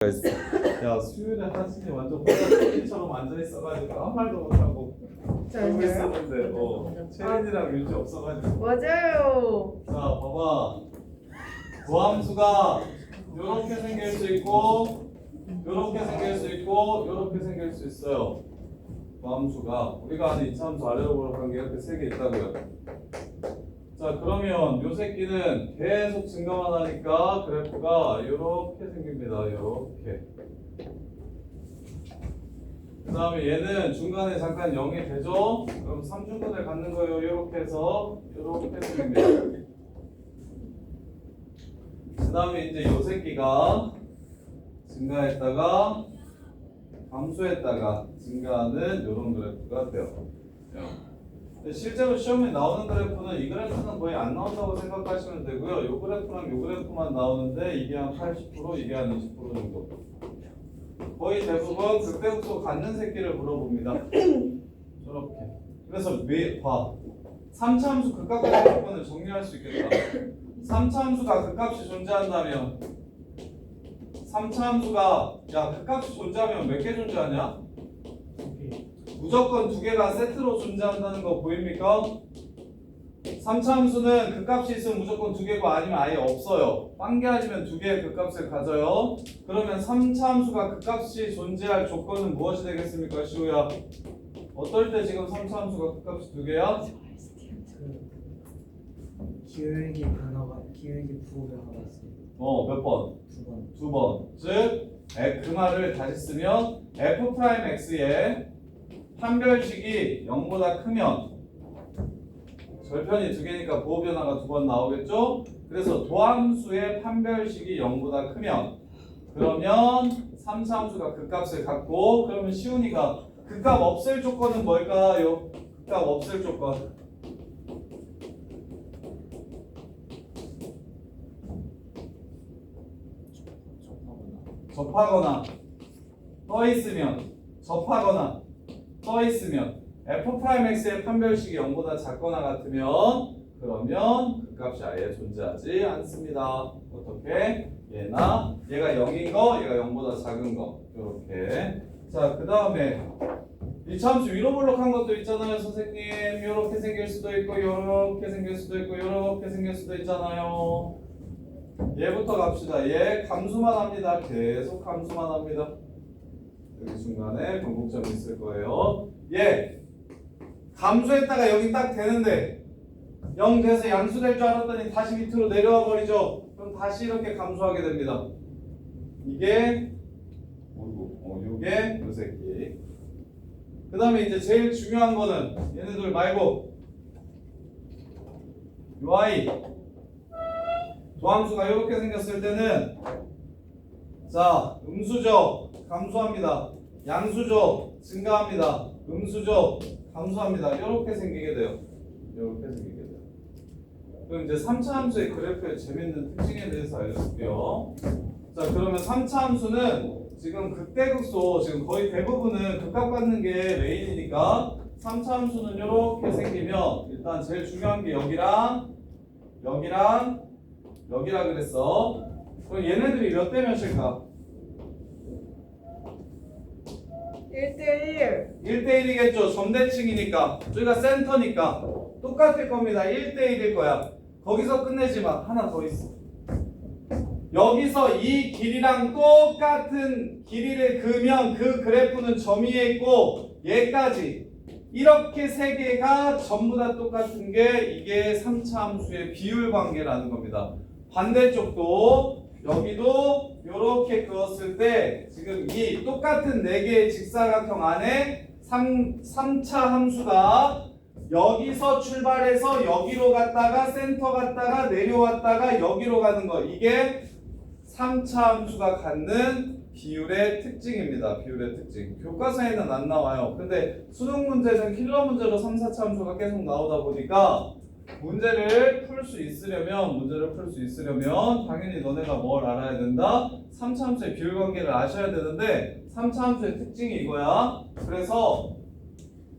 야, 수요일에 하진이 완전 호랑이처럼 앉아있어가지고 아무 말도 못하고 그러고 있었는데 채린이랑 유지 없어가지고. 맞아요. 자, 봐봐. 도함수가 요렇게 생길 수 있고 요렇게 생길 수 있고 요렇게 생길 수 있어요. 도함수가 우리가 아는 이차함수 아래로 보력한 게 이렇게 세 개 있다고요. 자, 그러면 요 새끼는 계속 증가만 하니까 그래프가 요렇게 생깁니다. 요렇게. 그 다음에 얘는 중간에 잠깐 0이 되죠? 그럼 3중근을 갖는 거예요. 요렇게 해서 요렇게 생깁니다. 그 다음에 이제 요 새끼가 증가했다가 감소했다가 증가하는 요런 그래프가 돼요. 근데 실제로 시험에 나오는 그래프는 이 그래프는 거의 안 나온다고 생각하시면 되고요. 요 그래프랑 요 그래프만 나오는데 이게 한 80%, 이게 한 20% 정도. 거의 대부분 극대극소 갖는 새끼를 물어봅니다. 저렇게. 그래서 봐. 3차 함수 극각의 조건을 정리할 수 있겠다. 3차 함수가 극값이 존재한다면 3차 함수가 극값이 존재하면 몇 개 존재하냐? 무조건 두 개가 세트로 존재한다는 거 보입니까? 3차 함수는 극값이 있으면 무조건 두 개고 아니면 아예 없어요. 한 개 아니면 두 개의 극값을 가져요. 그러면 3차 함수가 극값이 존재할 조건은 무엇이 되겠습니까? 시우야. 어떨 때 지금 3차 함수가 극값이 두 개야? 기울기 변화가 기울기 부호가 하나 있어요. 몇 번? 두 번. 두 번. 즉, 그 말을 다시 쓰면 f'x의 판별식이 0보다 크면 절편이 두 개니까 부호 변화가 두 번 나오겠죠? 그래서 도함수의 판별식이 0보다 크면 그러면 3차 함수가 극값을 갖고 그러면 시훈이가 극값 없을 조건은 뭘까요? 극값 없을 조건. 접하거나 떠 있으면 f'x의 판별식이 0보다 작거나 같으면 그러면 극값이 아예 존재하지 않습니다. 어떻게? 얘가 0인 거, 얘가 0보다 작은 거 이렇게. 자, 그 다음에 이차함수 위로 볼록한 것도 있잖아요, 선생님. 이렇게 생길 수도 있고 이렇게 생길 수도 있고 이렇게 생길 수도 있잖아요. 얘부터 갑시다. 얘 감수만 합니다. 계속 감수만 합니다. 여기 중간에 변곡점이 있을 거예요. 얘 감수했다가 여기 딱 되는데 0 돼서 양수될 줄 알았더니 다시 밑으로 내려와 버리죠. 그럼 다시 이렇게 감수하게 됩니다. 이게 요게 요 새끼. 그 다음에 이제 제일 중요한 거는 얘네들 말고 요 아이 도함수가 이렇게 생겼을 때는 자, 음수죠. 감소합니다. 양수죠. 증가합니다. 음수죠. 감소합니다. 이렇게 생기게 돼요. 이렇게 생기게 돼요. 그럼 이제 3차 함수의 그래프의 재밌는 특징에 대해서 알려줄게요. 자, 그러면 3차 함수는 지금 극대극소 지금 거의 대부분은 극값 갖는 게 메인이니까 3차 함수는 이렇게 생기면 일단 제일 중요한 게 여기랑 여기라 그랬어. 그럼 얘네들이 몇 대 몇일까? 1대1. 1대1이겠죠. 점대칭이니까. 저희가 센터니까. 똑같을 겁니다. 1대1일 거야. 거기서 끝내지 마. 하나 더 있어. 여기서 이 길이랑 똑같은 길이를 그으면 그 그래프는 점 위에 있고 얘까지 이렇게 세 개가 전부 다 똑같은 게 이게 3차 함수의 비율 관계라는 겁니다. 반대쪽도 여기도 이렇게 그었을 때 지금 이 똑같은 4개의 직사각형 안에 3차 함수가 여기서 출발해서 여기로 갔다가 센터 갔다가 내려왔다가 여기로 가는 거 이게 3차 함수가 갖는 비율의 특징입니다. 비율의 특징. 교과서에는 안 나와요. 근데 수능 문제는 킬러 문제로 3, 4차 함수가 계속 나오다 보니까 문제를 풀 수 있으려면 당연히 너네가 뭘 알아야 된다? 3차 함수의 비율 관계를 아셔야 되는데 3차 함수의 특징이 이거야. 그래서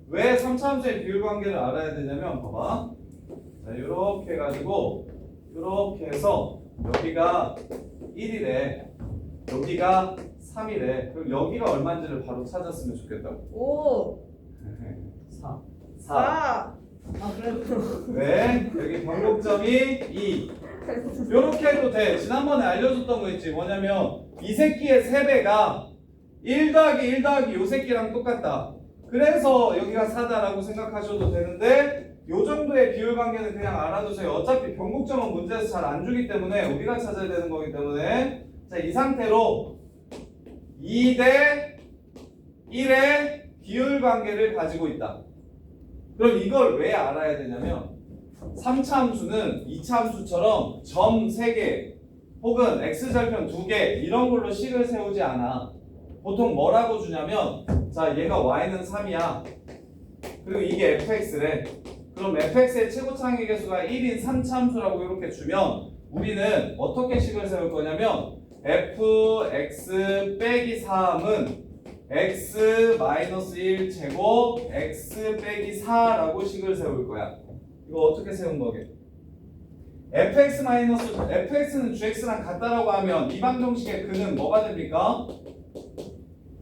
왜 3차 함수의 비율 관계를 알아야 되냐면 봐봐. 자, 이렇게 해가지고 이렇게 해서 여기가 1이래. 여기가 3이래. 그럼 여기가 얼마인지를 바로 찾았으면 좋겠다고. 5 4. 4. 4 아 그래도 왜? 여기 변곡점이 2. 요렇게 해도 돼. 지난번에 알려줬던 거 있지. 뭐냐면 이 새끼의 3배가 1 더하기 1 더하기 요 새끼랑 똑같다. 그래서 여기가 4다라고 생각하셔도 되는데 요 정도의 비율 관계는 그냥 알아두세요. 어차피 변곡점은 문제에서 잘 안 주기 때문에 우리가 찾아야 되는 거기 때문에 자, 이 상태로 2 대 1의 비율 관계를 가지고 있다. 그럼 이걸 왜 알아야 되냐면 3차 함수는 2차 함수처럼 점 3개 혹은 x절편 2개 이런 걸로 식을 세우지 않아. 보통 뭐라고 주냐면 자 얘가 y는 3이야. 그리고 이게 fx래. 그럼 fx의 최고차항의 개수가 1인 3차 함수라고 이렇게 주면 우리는 어떻게 식을 세울 거냐면 fx 빼기 3은 x-1 제곱 x 빼기 4라고 식을 세울 거야. 이거 어떻게 세운 거게? fx는 gx랑 같다라고 하면 이 방정식의 근은 뭐가 됩니까?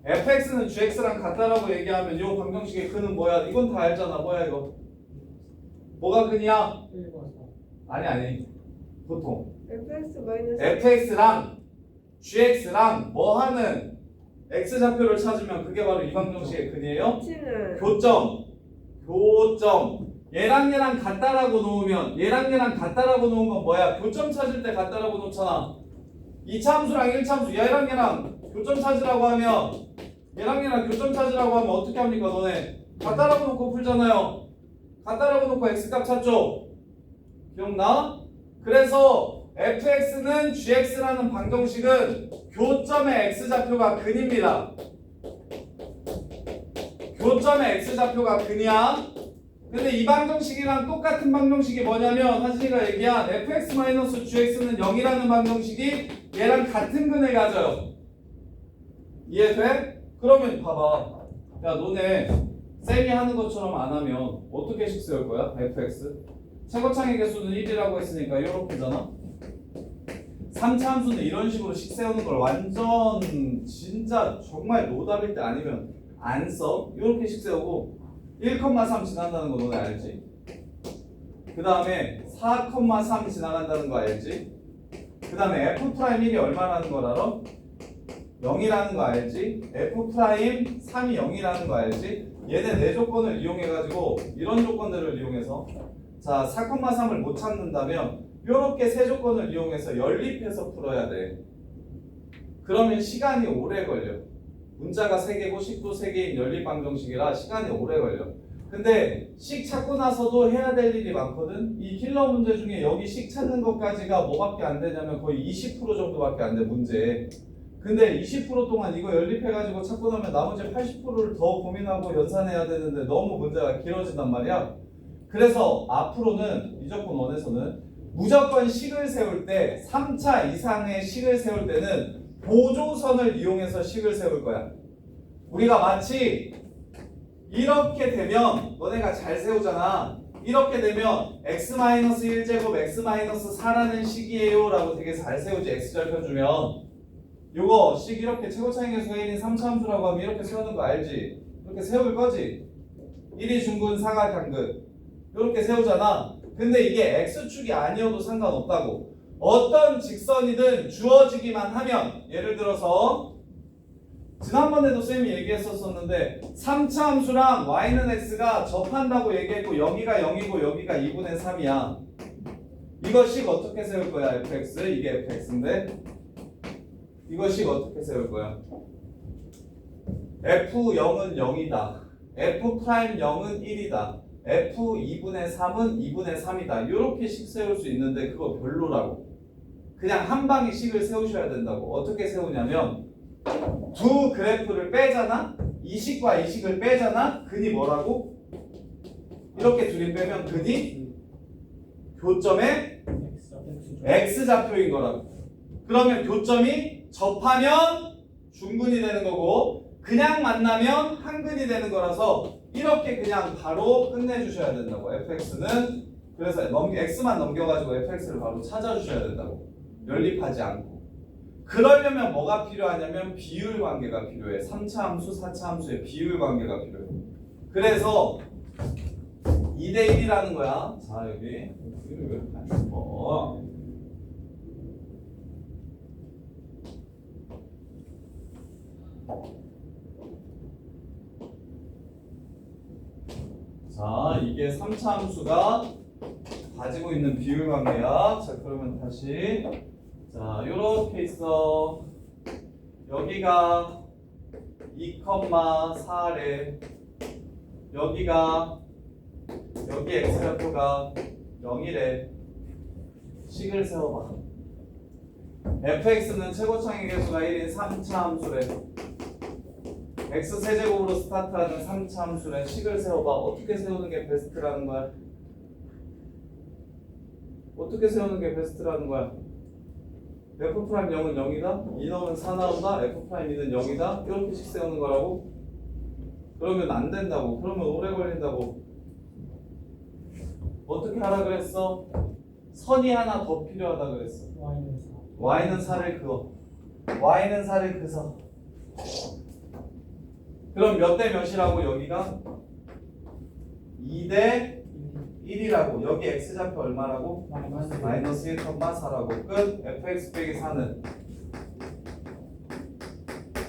fx는 gx랑 같다라고 얘기하면 이 방정식의 근은 뭐야? 이건 다 알잖아. 뭐야 이거? 뭐가 근이야? 1과 4. 아니 보통 fx 마이너스 fx랑 gx랑 뭐 하는 x좌표를 찾으면 그게 바로 이 방정식의 근이에요. 치는 교점 얘랑 같다라고 놓으면 얘랑 같다라고 놓은 건 뭐야? 교점 찾을 때 같다라고 놓잖아. 2차 함수랑 1차 함수 얘랑 교점 찾으라고 하면 얘랑 교점 찾으라고 하면 어떻게 합니까 너네? 같다라고 놓고 풀잖아요. 같다라고 놓고 x값 찾죠? 기억나? 그래서 fx는 gx라는 방정식은 교점의 x좌표가 근입니다. 교점의 x좌표가 근이야. 근데 이 방정식이랑 똑같은 방정식이 뭐냐면 하진이가 얘기한 fx-gx는 0이라는 방정식이 얘랑 같은 근을 가져요. 이해돼? 그러면 봐봐. 야 너네 쌤이 하는 것처럼 안 하면 어떻게 식 세울 거야? fx 최고차항의 개수는 1이라고 했으니까 이렇게잖아. 3차 함수는 이런 식으로 식 세우는 걸 완전 진짜 정말 노답일 때 아니면 안 써. 이렇게 식 세우고 1,3 지난다는 거 너네 알지? 그 다음에 4,3 지나간다는 거 알지? 그 다음에 F'1이 얼마라는 걸 알아? 0이라는 거 알지? F'3이 0이라는 거 알지? 얘네 네 조건을 이용해가지고 이런 조건들을 이용해서 자 4,3을 못 찾는다면 이렇게 세 조건을 이용해서 연립해서 풀어야 돼. 그러면 시간이 오래 걸려. 문자가 3개고 식도 3개인 연립방정식이라 시간이 오래 걸려. 근데 식 찾고 나서도 해야 될 일이 많거든. 이 킬러 문제 중에 여기 식 찾는 것까지가 뭐밖에 안 되냐면 거의 20% 정도밖에 안 돼 문제. 근데 20% 동안 이거 연립해가지고 찾고 나면 나머지 80%를 더 고민하고 연산해야 되는데 너무 문제가 길어진단 말이야. 그래서 앞으로는 이 조건 원에서는 무조건 식을 세울 때 3차 이상의 식을 세울 때는 보조선을 이용해서 식을 세울 거야. 우리가 마치 이렇게 되면 너네가 잘 세우잖아. 이렇게 되면 x-1제곱 x-4라는 식이에요 라고 되게 잘 세우지. x절편 주면 요거 식 이렇게 최고차항 개수가 1인 3차 함수라고 하면 이렇게 세우는 거 알지? 이렇게 세울 거지? 1이 중근 4가 당근 이렇게 세우잖아. 근데 이게 x축이 아니어도 상관없다고. 어떤 직선이든 주어지기만 하면 예를 들어서 지난번에도 쌤이 얘기했었는데 3차 함수랑 y는 x가 접한다고 얘기했고 여기가 0이고 여기가 2분의 3이야. 이거 식 어떻게 세울 거야? fx 이게 fx인데 이거 식 어떻게 세울 거야? f0은 0이다. f'0은 1이다. f2분의 3은 2분의 3이다. 이렇게 식 세울 수 있는데 그거 별로라고. 그냥 한 방에 식을 세우셔야 된다고. 어떻게 세우냐면 두 그래프를 빼잖아. 이 식과 이 식을 빼잖아. 근이 뭐라고? 이렇게 둘이 빼면 근이 교점의 x좌표인 거라고. 그러면 교점이 접하면 중근이 되는 거고 그냥 만나면 한근이 되는 거라서 이렇게 그냥 바로 끝내주셔야 된다고. fx는 그래서 x만 넘겨가지고 fx를 바로 찾아주셔야 된다고. 연립하지 않고. 그러려면 뭐가 필요하냐면 비율 관계가 필요해. 3차 함수, 4차 함수의 비율 관계가 필요해. 그래서 2대1이라는 거야. 자, 여기 왜 이렇게 안 써? 자, 이게 3차 함수가 가지고 있는 비율 관계야. 자, 그러면 다시 자, 요렇게 있어. 여기가 2,4래. 여기가 여기 x좌표가 0이래. 식을 세워봐. fx는 최고창의 개수가 1인 3차 함수래. x 세제곱으로 스타트하는 3차 함수래. 식을 세워봐. 어떻게 세우는 게 베스트라는 거야? 어떻게 세우는 게 베스트라는 거야? f 프라임 0은 0이다. 2 넣으면 4 나온다. f 프라임 2는 0이다. 이렇게씩 세우는 거라고? 그러면 안 된다고. 그러면 오래 걸린다고. 어떻게 하라 그랬어? 선이 하나 더 필요하다 그랬어. y는 4를 그어. y는 4를 그서. 그럼 몇 대 몇이라고 여기가? 2대 1이라고. 여기 x좌표 얼마라고? 마이너스 1,4라고. 끝. fx 빼기 4는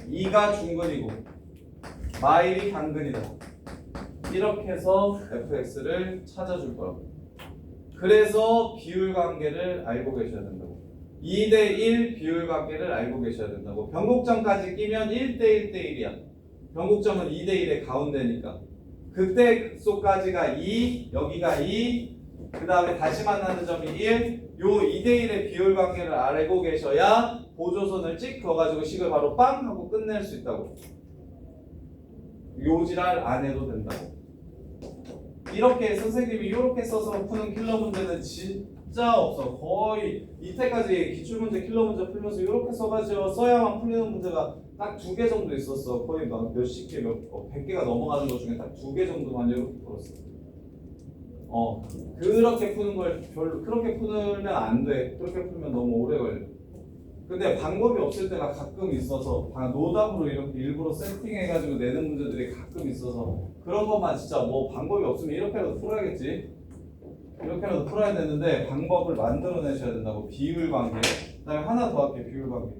2가 중근이고 마일이 단근이다. 이렇게 해서 fx를 찾아줄 거라고. 그래서 비율 관계를 알고 계셔야 된다고. 2대1 비율 관계를 알고 계셔야 된다고. 변곡점까지 끼면 1대1대1이야. 변곡점은 2대1의 가운데니까. 극대 극소까지가 2, 여기가 2, 그 다음에 다시 만나는 점이 1. 요 2대1의 비율 관계를 알고 계셔야 보조선을 찍 그어가지고 식을 바로 빵 하고 끝낼 수 있다고. 요 지랄 안 해도 된다고. 이렇게 선생님이 이렇게 써서 푸는 킬러 문제는 진짜 없어. 거의 이때까지 기출문제 킬러 문제 풀면서 이렇게 써가지고 써야만 풀리는 문제가 딱 2개 정도 있었어. 거의 막 몇십 개, 100개가 넘어가는 것 중에 딱 2개 정도만 이렇게 풀었어. 그렇게 푸는 걸 그렇게 풀면 안 돼. 그렇게 풀면 너무 오래 걸려. 근데 방법이 없을 때가 가끔 있어서 노답으로 이렇게 일부러 세팅해가지고 내는 문제들이 가끔 있어서 그런 것만 진짜 뭐 방법이 없으면 이렇게라도 풀어야겠지. 이렇게라도 풀어야 되는데 방법을 만들어내셔야 된다고. 비율 관계. 그다음에 하나 더 할게. 비율 관계.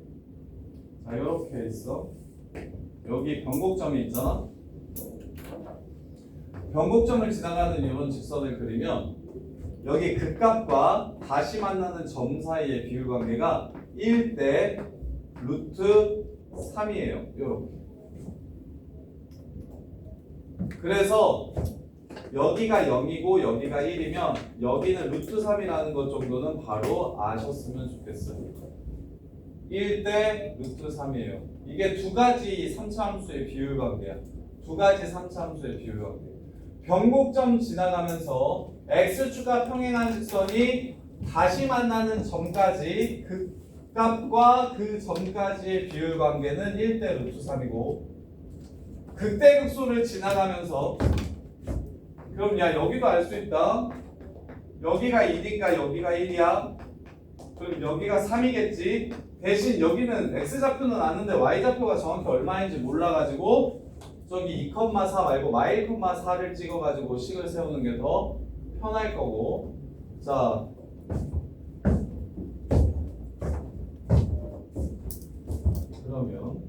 자, 이렇게 있어. 여기 변곡점이 있잖아. 변곡점을 지나가는 이런 직선을 그리면 여기 극값과 다시 만나는 점 사이의 비율 관계가 1대 루트 3이에요. 이렇게. 그래서 여기가 0이고 여기가 1이면 여기는 루트 3이라는 것 정도는 바로 아셨으면 좋겠어요. 1대 루트 3이에요. 이게 두 가지 3차 함수의 비율 관계야. 두 가지 3차 함수의 비율 관계. 변곡점 지나가면서 x축과 평행한 직선이 다시 만나는 점까지 극값과 그 점까지의 비율 관계는 1대 루트 3이고 극대극소를 지나가면서 그럼 야 여기도 알 수 있다. 여기가 2니까 여기가 1이야. 그럼 여기가 3이겠지. 대신 여기는 x좌표는 아는데 y좌표가 정확히 얼마인지 몰라가지고 저기 2,4 말고 -4를 찍어가지고 식을 세우는 게 더 편할 거고. 자, 그러면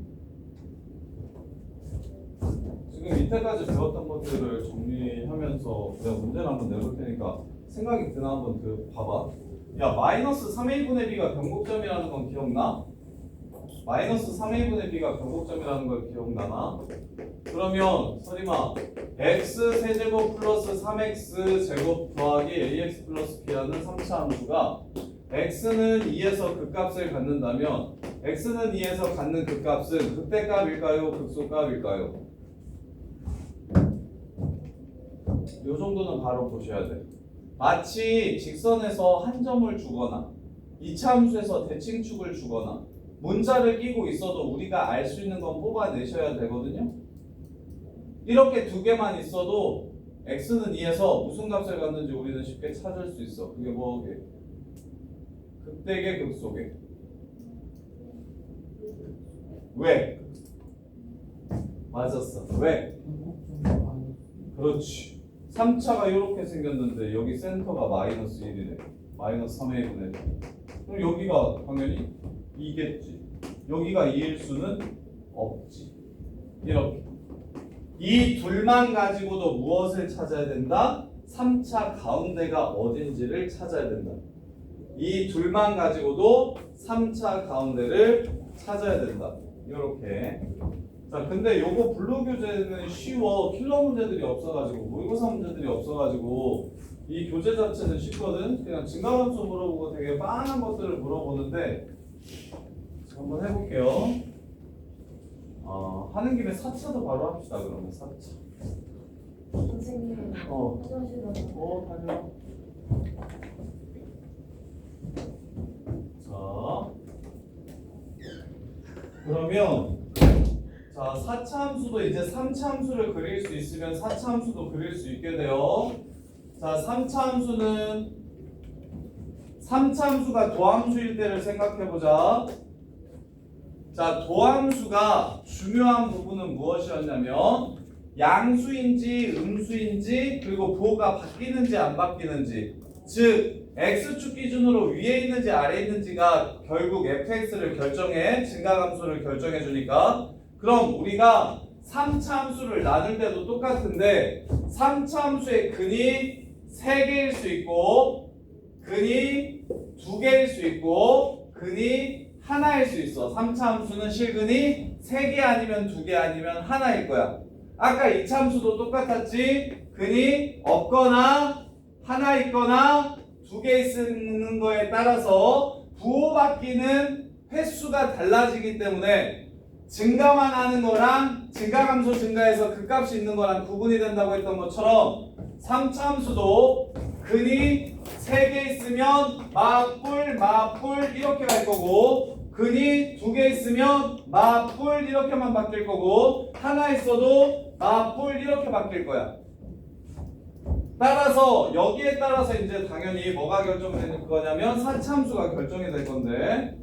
지금 이때까지 배웠던 것들을 정리하면서 내가 문제를 한번 내볼 테니까 생각이 드나 한번 봐봐. 야, 마이너스 3의 1분의 b가 변곡점이라는 건 기억나? 마이너스 3의 1분의 b가 변곡점이라는 걸 기억나나? 그러면 서리마 x 세제곱 플러스 3x 제곱 더하기 ax 플러스 b라는 3차 함수가 x는 2에서 극값을 갖는다면 x는 2에서 갖는 극값은 극대값일까요? 극소값일까요? 요 정도는 바로 보셔야 돼. 마치 직선에서 한 점을 주거나 2차 함수에서 대칭축을 주거나 문자를 끼고 있어도 우리가 알 수 있는 건 뽑아내셔야 되거든요. 이렇게 두 개만 있어도 x는 2에서 무슨 값을 갖는지 우리는 쉽게 찾을 수 있어. 그게 뭐게? 극대계 극소계. 왜? 맞았어. 왜? 한국 그렇지. 3차가 이렇게 생겼는데 여기 센터가 마이너스 1이래. 마이너스 3의 1이네. 그럼 여기가 당연히 2겠지. 여기가 2일 수는 없지. 이렇게. 이 둘만 가지고도 무엇을 찾아야 된다? 3차 가운데가 어딘지를 찾아야 된다. 이 둘만 가지고도 3차 가운데를 찾아야 된다. 이렇게. 자, 근데 요거 블루 교재는 쉬워. 킬러 문제들이 없어가지고, 모의고사 문제들이 없어가지고, 이 교재 자체는 쉽거든. 그냥 증가함수 물어보고 되게 빤한 것들을 물어보는데, 자, 한번 해볼게요. 하는 김에 4차도 바로 합시다. 그러면 4차. 선생님, 어. 화장실 가서 다녀. 자, 그러면 자, 4차 함수도 이제 3차 함수를 그릴 수 있으면 4차 함수도 그릴 수 있게 돼요. 자, 3차 함수는 3차 함수가 도함수일 때를 생각해보자. 자, 도함수가 중요한 부분은 무엇이었냐면 양수인지 음수인지 그리고 부호가 바뀌는지 안 바뀌는지, 즉 x축 기준으로 위에 있는지 아래에 있는지가 결국 fx를 결정해, 증가함수를 결정해 주니까. 그럼 우리가 3차 함수를 나눌 때도 똑같은데 3차 함수의 근이 3개일 수 있고 근이 2개일 수 있고 근이 하나일 수 있어. 3차 함수는 실근이 3개 아니면 2개 아니면 하나일 거야. 아까 2차 함수도 똑같았지. 근이 없거나 하나 있거나 2개 있는 거에 따라서 부호 바뀌는 횟수가 달라지기 때문에 증가만 하는 거랑 증가함수 증가해서 그 값이 있는 거랑 구분이 된다고 했던 것처럼 3차 함수도 근이 3개 있으면 마뿔 이렇게 갈 거고 근이 2개 있으면 마뿔 이렇게만 바뀔 거고 하나 있어도 마뿔 이렇게 바뀔 거야. 따라서 여기에 따라서 이제 당연히 뭐가 결정되는 거냐면 4차 함수가 결정이 될 건데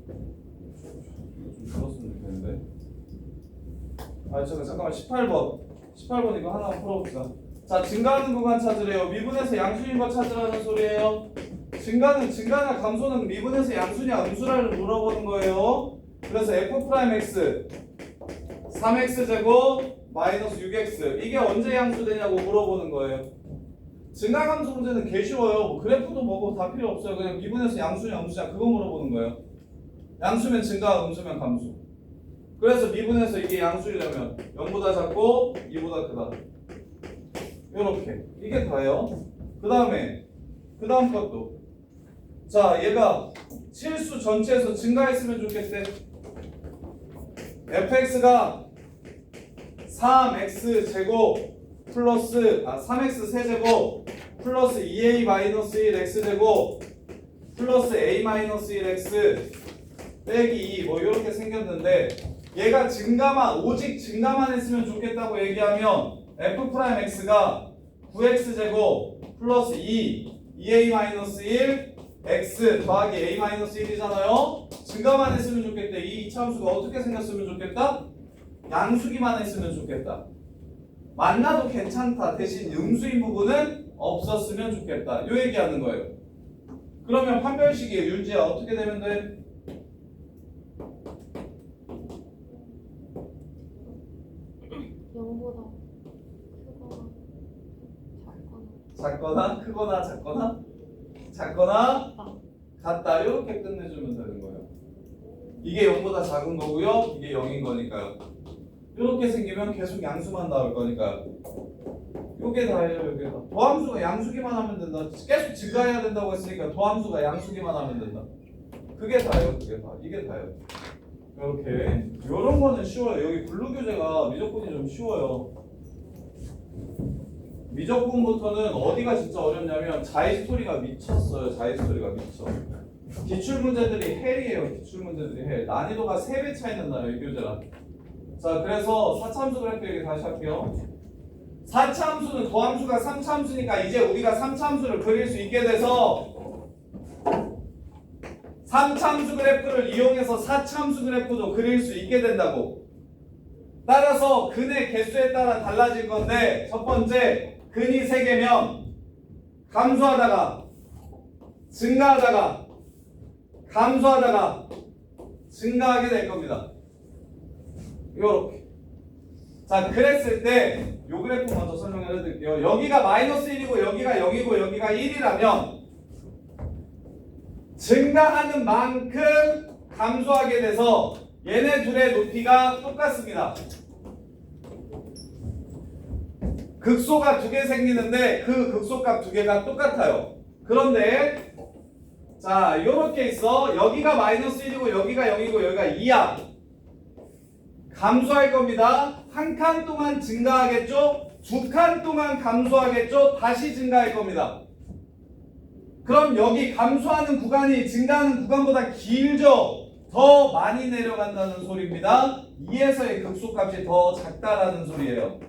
좀 풀었으면 좋겠는데. 잠깐만 18번 이거 하나 풀어봅시다. 자, 증가하는 구간 찾으래요. 미분에서 양수인 거 찾으라는 소리예요. 증가나 감소는 미분에서 양수냐 음수냐를 물어보는 거예요. 그래서 f'(x) 3x 제곱 마이너스 6x 이게 언제 양수되냐고 물어보는 거예요. 증가감소 문제는 개 쉬워요. 뭐 그래프도 뭐고 다 필요 없어요. 그냥 미분에서 양수냐 음수냐 그거 물어보는 거예요. 양수면 증가, 음수면 감수. 그래서 미분에서 이게 양수이려면 0보다 작고 2보다 크다. 요렇게 이게 다예요. 그 다음 것도 자, 얘가 실수 전체에서 증가했으면 좋겠대. fx가 3x 제곱 플러스 3x 세제곱 플러스 2a-1x 제곱 플러스 a-1x 빼기 2 뭐 이렇게 생겼는데 얘가 오직 증가만 했으면 좋겠다고 얘기하면 f'x가 9x 제곱 플러스 2a-1 x 더하기 a-1이잖아요. 증가만 했으면 좋겠대. 이 이차함수가 어떻게 생겼으면 좋겠다? 양수기만 했으면 좋겠다. 만나도 괜찮다. 대신 음수인 부분은 없었으면 좋겠다. 요 얘기하는 거예요. 그러면 판별식이에요. 윤지야 어떻게 되면 돼? 영보다 크거나 작거나 크거나 작거나 같다. 이렇게 끝내주면 되는 거예요. 이게 0보다 작은 거고요. 이게 0인 거니까요. 이렇게 생기면 계속 양수만 나올 거니까요. 요게 다예요. 요게 다. 도함수가 양수기만 하면 된다. 계속 증가해야 된다고 했으니까 도함수가 양수기만 하면 된다. 그게 다예요. 그게 다. 이게 다예요. 이렇게 요런 거는 쉬워요. 여기 블루 교재가 미적분이 좀 쉬워요. 미적분부터는 어디가 진짜 어렵냐면 자이스토리가 미쳤어요. 자이스토리가 미쳐. 기출문제들이 헬이에요. 기출문제들이 헬. 난이도가 3배 차이는 나요. 이 교재랑. 자, 그래서 4차 함수 그래프 얘기 다시 할게요. 4차 함수는 도함수가 3차 함수니까 이제 우리가 3차 함수를 그릴 수 있게 돼서 3차 3차함수 그래프를 이용해서 4차함수 그래프도 그릴 수 있게 된다고. 따라서 근의 개수에 따라 달라질 건데 첫 번째 근이 3개면 감소하다가 증가하다가 감소하다가 증가하게 될 겁니다. 요렇게. 자, 그랬을 때 요 그래프 먼저 설명을 해드릴게요. 여기가 마이너스 1이고 여기가 0이고 여기가 1이라면 증가하는 만큼 감소하게 돼서 얘네 둘의 높이가 똑같습니다. 극소가 2개 생기는데 그 극소값 2개가 똑같아요. 그런데 자, 요렇게 있어. 여기가 마이너스 1이고 여기가 0이고 여기가 2야. 감소할 겁니다. 한 칸 동안 증가하겠죠? 2칸 동안 감소하겠죠? 다시 증가할 겁니다. 그럼 여기 감소하는 구간이 증가하는 구간보다 길죠? 더 많이 내려간다는 소리입니다. 2에서의 극소값이 더 작다라는 소리예요.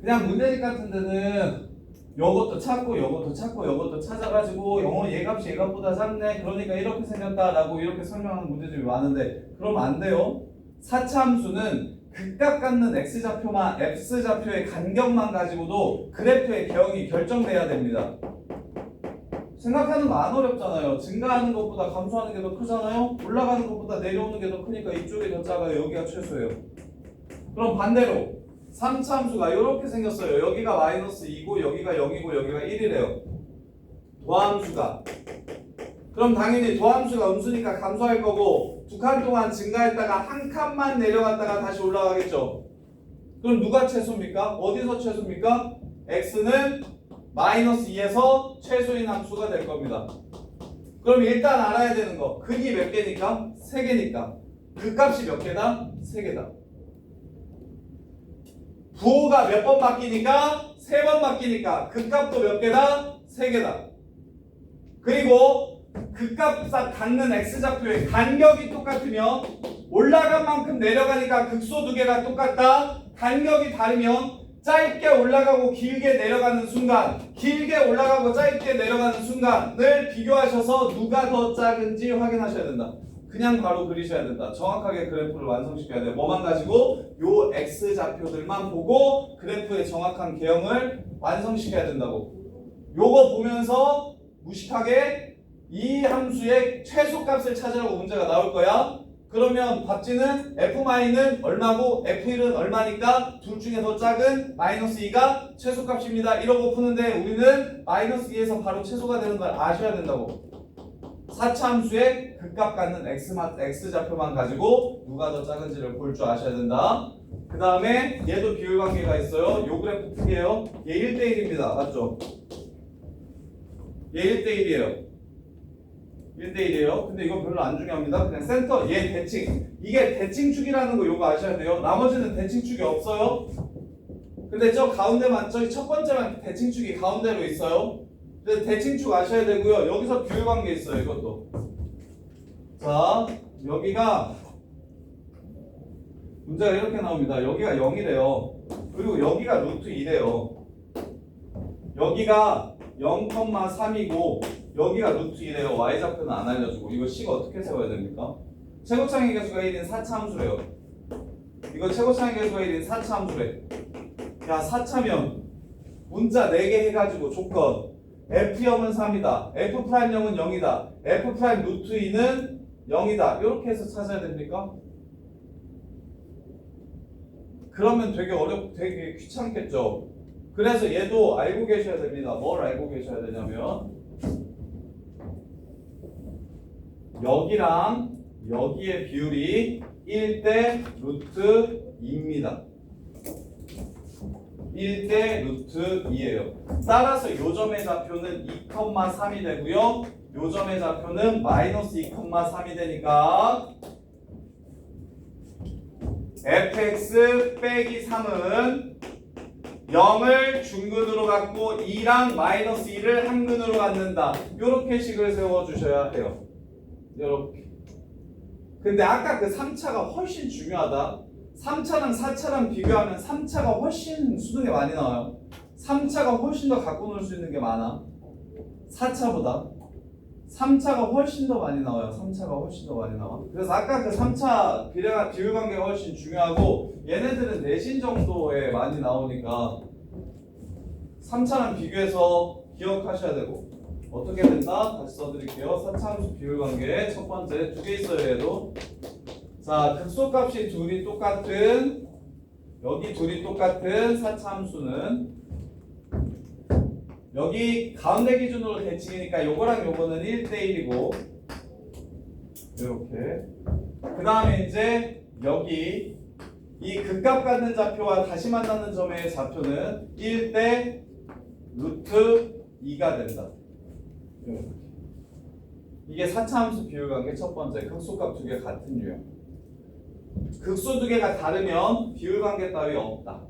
그냥 문제집 같은 데는 요것도 찾고 요것도 찾고 요것도 찾아가지고 영어 얘값이 얘값보다 작네, 그러니까 이렇게 생겼다라고 이렇게 설명하는 문제집이 많은데 그러면 안 돼요. 4차 함수는 극값 갖는 x좌표만 x좌표의 간격만 가지고도 그래프의 개형이 결정돼야 됩니다. 생각하는 거 안 어렵잖아요. 증가하는 것보다 감소하는 게 더 크잖아요. 올라가는 것보다 내려오는 게 더 크니까 이쪽이 더 작아요. 여기가 최소예요. 그럼 반대로 3차 함수가 이렇게 생겼어요. 여기가 마이너스 2고 여기가 0이고 여기가 1이래요. 도함수가. 그럼 당연히 도함수가 음수니까 감소할 거고 2칸 동안 증가했다가 한 칸만 내려갔다가 다시 올라가겠죠. 그럼 누가 최소입니까? 어디서 최소입니까? x는 마이너스 2에서 최소인 함수가 될 겁니다. 그럼 일단 알아야 되는 거, 근이 몇 개니까? 3개니까 그 값이 몇 개다? 3개다. 부호가 몇 번 바뀌니까? 3번 바뀌니까 그 값도 몇 개다? 3개다. 그리고 그 값 갖는 x좌표의 간격이 똑같으면 올라간 만큼 내려가니까 극소 2개가 똑같다. 간격이 다르면 짧게 올라가고 길게 내려가는 순간, 길게 올라가고 짧게 내려가는 순간을 비교하셔서 누가 더 작은지 확인하셔야 된다. 그냥 바로 그리셔야 된다. 정확하게 그래프를 완성시켜야 돼요. 뭐만 가지고? 요 x좌표들만 보고 그래프의 정확한 개형을 완성시켜야 된다고. 요거 보면서 무식하게 이 함수의 최소값을 찾으라고 문제가 나올 거야. 그러면 박쥐는 f는 얼마고 f1은 얼마니까 둘 중에 더 작은 마이너스 2가 최소값입니다. 이러고 푸는데 우리는 마이너스 2에서 바로 최소가 되는 걸 아셔야 된다고. 4차 함수의 극값 갖는 x좌표만 가지고 누가 더 작은지를 볼 줄 아셔야 된다. 그 다음에 얘도 비율관계가 있어요. 요 그래프 특이해요. 얘 1대1입니다. 맞죠? 얘 1대1이에요. 1대1이에요. 근데 이건 별로 안 중요합니다. 그냥 센터, 얘 대칭. 이게 대칭축이라는 거 요거 아셔야 돼요. 나머지는 대칭축이 없어요. 근데 저 가운데만, 저기 첫 번째만 대칭축이 가운데로 있어요. 그래서 대칭축 아셔야 되고요. 여기서 비율관계 있어요. 이것도. 자, 여기가 문제가 이렇게 나옵니다. 여기가 0이래요. 그리고 여기가 루트 2래요. 여기가 0,3이고 여기가 루트 2래요. y좌표는 안 알려주고. 이거 식을 어떻게 세워야 됩니까? 최고창의 개수가 1인 4차 함수래요. 이거 최고창의 개수가 1인 4차 함수래. 야, 4차면 문자 4개 해가지고 조건 F형은 3이다. F'형은 0이다. F' 루트 2는 0이다. 이렇게 해서 찾아야 됩니까? 그러면 되게 귀찮겠죠. 그래서 얘도 알고 계셔야 됩니다. 뭘 알고 계셔야 되냐면 여기랑 여기의 비율이 1대 루트 2입니다. 1대 루트 2예요. 따라서 요 점의 좌표는 2,3이 되고요. 요 점의 좌표는 마이너스 2,3이 되니까 fx 빼기 3은 0을 중근으로 갖고 2랑 마이너스 2를 한근으로 갖는다. 요렇게 식을 세워주셔야 해요. 요렇게. 근데 아까 그 3차가 훨씬 중요하다. 3차랑 4차랑 비교하면 3차가 훨씬 수능에 많이 나와요. 3차가 훨씬 더 갖고 놀 수 있는 게 많아. 4차보다. 3차가 훨씬 더 많이 나와요. 3차가 훨씬 더 많이 나와. 그래서 아까 그 3차 비율 관계가 훨씬 중요하고 얘네들은 내신 정도에 많이 나오니까 3차랑 비교해서 기억하셔야 되고 어떻게 된다? 다시 써드릴게요. 4차 함수 비율 관계 첫 번째 두 개 있어요. 얘도. 자, 극소값이 둘이 똑같은 여기 둘이 똑같은 4차 함수는 여기 가운데 기준으로 대칭이니까 요거랑 요거는 1대1이고 이렇게 그 다음에 이제 여기 이 극값 갖는 좌표와 다시 만나는 점의 좌표는 1대 루트 2가 된다. 이게 4차 함수 비율 관계 첫 번째 극소값 두 개 같은 유형. 극소 두 개가 다르면 비율 관계 따위 없다.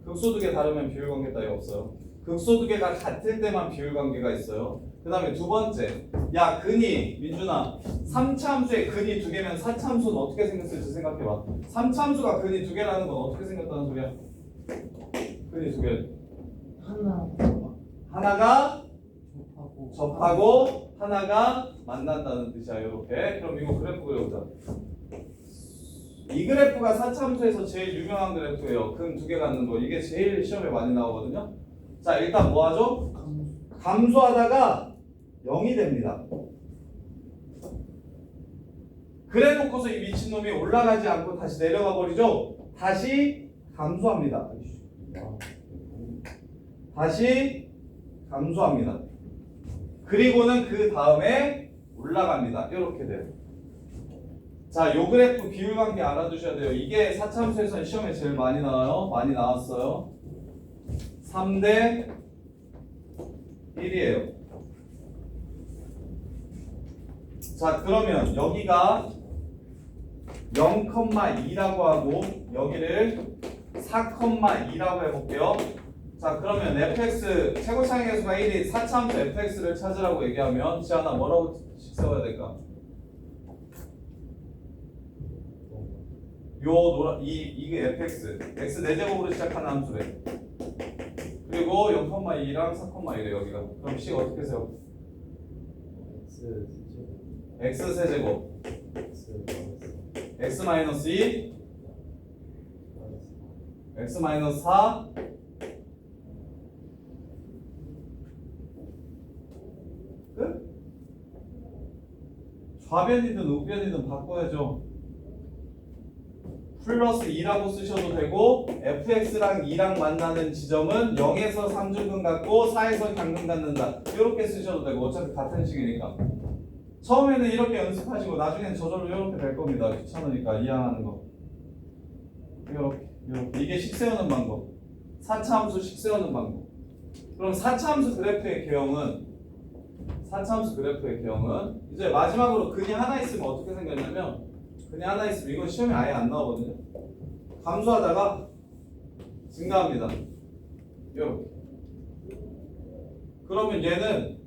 극소 두 개 다르면 비율 관계 따위 없어요. 극소 두 개가 같을 때만 비율 관계가 있어요. 그 다음에 두 번째, 야 근이 민준아 3차 함수의 근이 두 개면 4차 함수는 어떻게 생겼을지 생각해봐. 3차 함수가 근이 두 개라는 건 어떻게 생겼다는 소리야? 근이 두 개. 하나가 접하고 하나가 만난다는 뜻이야. 이렇게. 그럼 이거 그래프 그려보자. 이 그래프가 4차 함수에서 제일 유명한 그래프예요. 근 두 개 갖는 거. 이게 제일 시험에 많이 나오거든요. 자, 일단 뭐 하죠? 감소하다가 0이 됩니다. 그래 놓고서 이 미친놈이 올라가지 않고 다시 내려가 버리죠? 다시 감소합니다. 다시 감소합니다. 그리고는 그 다음에 올라갑니다. 이렇게 돼요. 자, 요 그래프 비율 관계 알아두셔야 돼요. 이게 4차 함수에서 시험에 제일 많이 나와요. 많이 나왔어요. 3대 1이에요. 자, 그러면 여기가 0,2라고 하고 여기를 4,2라고 해볼게요. 자, 그러면 fx 최고차의 개수가 1이 4차 함수 fx를 찾으라고 얘기하면 지안아 뭐라고 세워야 될까? 요 노란 이게 fx x 4제곱으로 시작하는 함수래. 그리고 0,2랑 4,1에 여기가. 그럼 c 어떻게 세워? x 세제곱 x 마이너스 2 x 마이너스 4 끝? 좌변이든 우변이든 바꿔야죠. 플러스 2라고 쓰셔도 되고 fx랑 2랑 만나는 지점은 0에서 상중근 갖고 4에서 강근 갖는다. 이렇게 쓰셔도 되고 어차피 같은 식이니까. 처음에는 이렇게 연습하시고 나중에는 저절로 이렇게 될 겁니다. 귀찮으니까 이항하는 거. 이렇게. 이게 식 세우는 방법. 4차 함수 식 세우는 방법. 그럼 4차 함수 그래프의 개형은 이제 마지막으로 근이 하나 있으면 어떻게 생겼냐면 근이 하나 있으면 이건 시험에 아예 안 나오거든요. 감소하다가 증가합니다. 이렇게. 그러면 얘는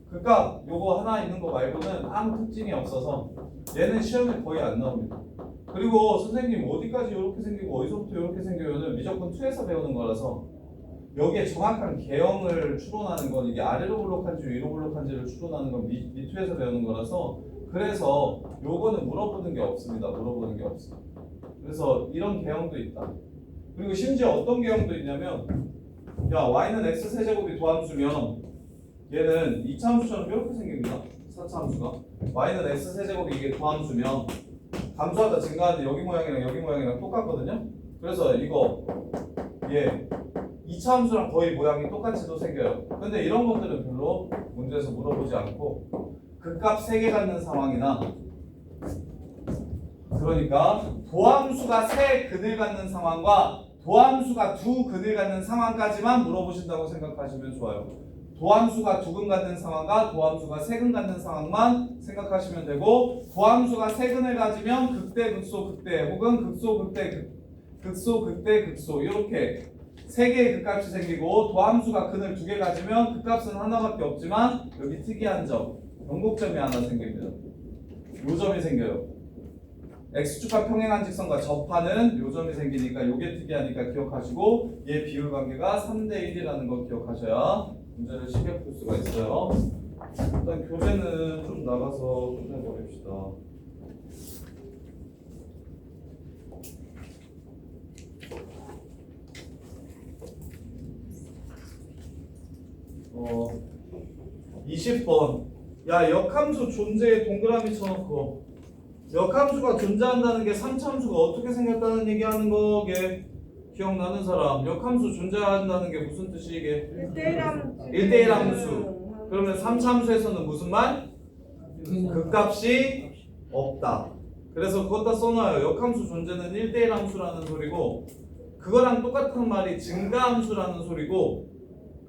그러니까 요거 하나 있는 거 말고는 아무 특징이 없어서 얘는 시험에 거의 안 나옵니다. 그리고 선생님 어디까지 이렇게 생기고 어디서부터 이렇게 생겨요는 무조건 2에서 배우는 거라서 여기에 정확한 개형을 추론하는 건 이게 아래로 블록한지 위로 블록한지를 추론하는 건 미투에서 배우는 거라서 그래서 요거는 물어보는 게 없습니다. 물어보는 게 없어요. 그래서 이런 개형도 있다. 그리고 심지어 어떤 개형도 있냐면 야 y는 x 세제곱이 도함수면 얘는 2차 함수처럼 이렇게 생깁니다. 4차 함수가 y는 x 세제곱이 이게 도함수면 감소하다 증가하는데 여기 모양이랑 똑같거든요. 그래서 이거 얘 2차 함수랑 거의 모양이 똑같이도 생겨요. 근데 이런 것들은 별로 문제에서 물어보지 않고 극값 3개 갖는 상황이나 그러니까 도함수가 3근을 갖는 상황과 도함수가 2근을 갖는 상황까지만 물어보신다고 생각하시면 좋아요. 도함수가 2근 갖는 상황과 도함수가 3근 갖는 상황만 생각하시면 되고 도함수가 3근을 가지면 극대 극소 극대 혹은 극소 극대 극소 이렇게 3개의 극값이 생기고 도함수가 근을 2개 가지면 극값은 하나밖에 없지만 여기 특이한 점 변곡점이 하나 생깁니다. 요 점이 생겨요. x축과 평행한 직선과 접하는 요 점이 생기니까 요게 특이하니까 기억하시고 얘 비율 관계가 3대 1이라는 거 기억하셔야 문제를 쉽게 풀 수가 있어요. 일단 교재는 좀 나가서 끝내버립시다. 어, 20번. 야, 역함수 존재에 동그라미 쳐놓고 역함수가 존재한다는 게 3차함수가 어떻게 생겼다는 얘기하는 거게 기억나는 사람? 역함수 존재한다는 게 무슨 뜻이 이게? 1대1 함수. 1대1 함수. 그러면 3차함수에서는 무슨 말? 극값이 없다. 그래서 그것다 써놔요. 역함수 존재는 1대1 함수라는 소리고 그거랑 똑같은 말이 증가함수라는 소리고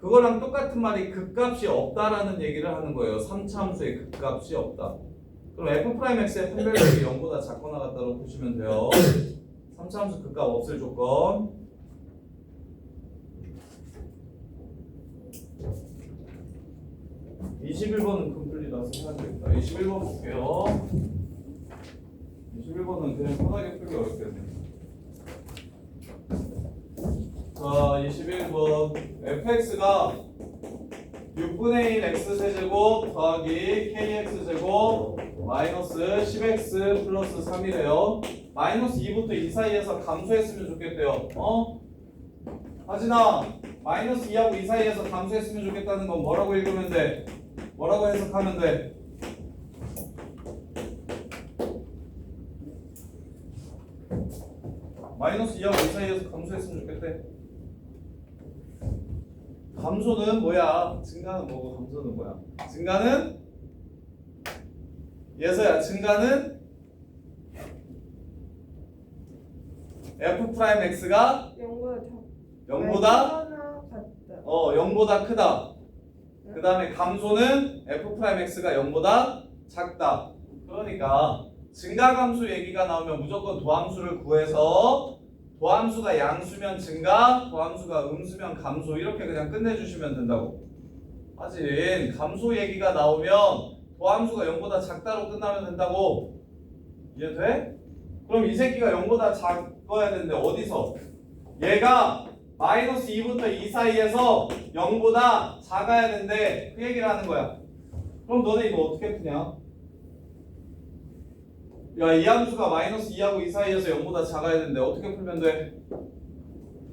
그거랑 똑같은 말이 극값이 없다라는 얘기를 하는 거예요. 3차 함수의 극값이 없다. 그럼 f'x의 판별력이 0보다 작거나 같다고 보시면 돼요. 3차 함수 극값 없을 조건. (21번은) 컴플리트라서 해야 되겠다. 21번 볼게요. 21번은 그냥 편하게 풀기 어렵겠네. 자, 21번 fx가 6분의 1 x세제곱 더하기 kx제곱 마이너스 10x 플러스 3이래요. 마이너스 2부터 2 사이에서 감소했으면 좋겠대요. 하진아, 마이너스 2하고 2 사이에서 감소했으면 좋겠다는 건 뭐라고 읽으면 돼? 뭐라고 해석하면 돼? 마이너스 2하고 2 사이에서 감소했으면 좋겠대. 감소는 뭐야? 증가는 뭐고 감소는 뭐야? 증가는 예서야, 증가는 f'x가 0보다 0보다 크다. 그 다음에 감소는 f'x가 0보다 작다. 그러니까 증가감수 얘기가 나오면 무조건 도함수를 구해서 도함수가 양수면 증가, 도함수가 음수면 감소 이렇게 그냥 끝내주시면 된다고. 하진 감소 얘기가 나오면 도함수가 0보다 작다로 끝나면 된다고. 이해돼? 그럼 이 새끼가 0보다 작아야 되는데 어디서? 얘가 마이너스 2부터 2 사이에서 0보다 작아야 되는데 그 얘기를 하는 거야. 그럼 너네 이거 어떻게 푸냐? 야, 이 함수가 마이너스 2하고 2 사이에서 0보다 작아야 되는데 어떻게 풀면 돼?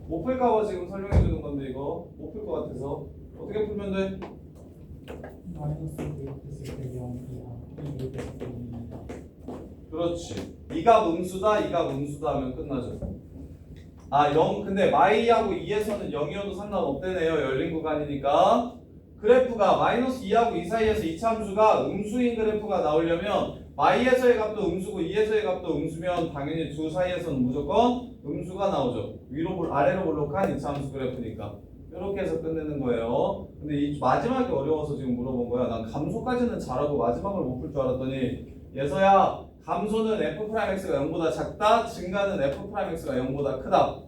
못 풀까봐 지금 설명해 주는 건데 이거 못 풀 것 같아서 어떻게 풀면 돼? 마이너스 2했을 때 0이야. 2 했을 때 2다. 그렇지. 이가 음수다, 이가 음수다 하면 끝나죠. 아, 0 근데 마이하고 2에서는 0이어도 상관없대네요. 열린 구간이니까. 그래프가 마이너스 2하고 2 사이에서 이차함수가 음수인 그래프가 나오려면 마이에서의 값도 음수고 2에서의 값도 음수면 당연히 두 사이에서는 무조건 음수가 나오죠. 위로 아래로 볼록한 이차함수 그래프니까. 이렇게 해서 끝내는 거예요. 근데 이 마지막이 어려워서 지금 물어본 거야. 난 감소까지는 잘하고 마지막을 못 풀 줄 알았더니 예서야, 감소는 f'x가 0보다 작다, 증가는 f'x가 0보다 크다.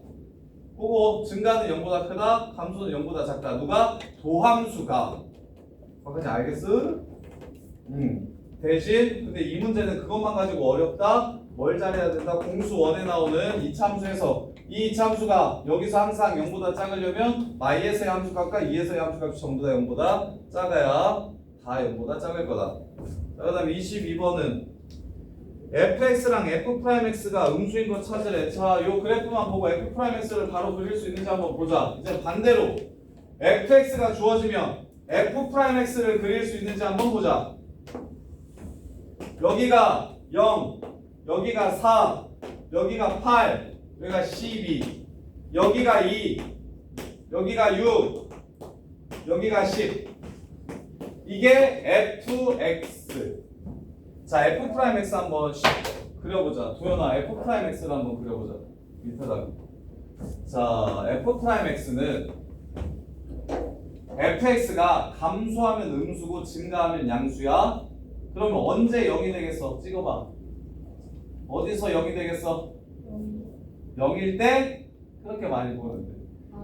그거 증가는 0보다 크다, 감소는 0보다 작다. 누가? 도함수가. 거기까지 알겠어? 대신 근데 이 문제는 그것만 가지고 어렵다. 뭘 잘해야 된다? 공수 1에 나오는 이차함수에서 이 이차함수가 여기서 항상 0보다 작으려면 마이에서의 함수값과 2에서의 함수값이 전부 다 0보다 작아야 다 0보다 작을 거다. 자, 그 다음에 22번은 fx랑 f'x가 음수인 거 찾으래. 자, 요 그래프만 보고 f'x를 바로 그릴 수 있는지 한번 보자. 이제 반대로 fx가 주어지면 f'x를 그릴 수 있는지 한번 보자. 여기가 0, 여기가 4, 여기가 8, 여기가 12, 여기가 2, 여기가 6, 여기가 10. 이게 fx. 자, f'x 한번 그려보자. 도연아, f'x를 한번 그려보자. 밑에다가. 자, f'x는 fx가 감소하면 음수고 증가하면 양수야. 그러면 언제 0이 되겠어? 찍어봐. 어디서 0이 되겠어? 0일 때 그렇게 많이 보는데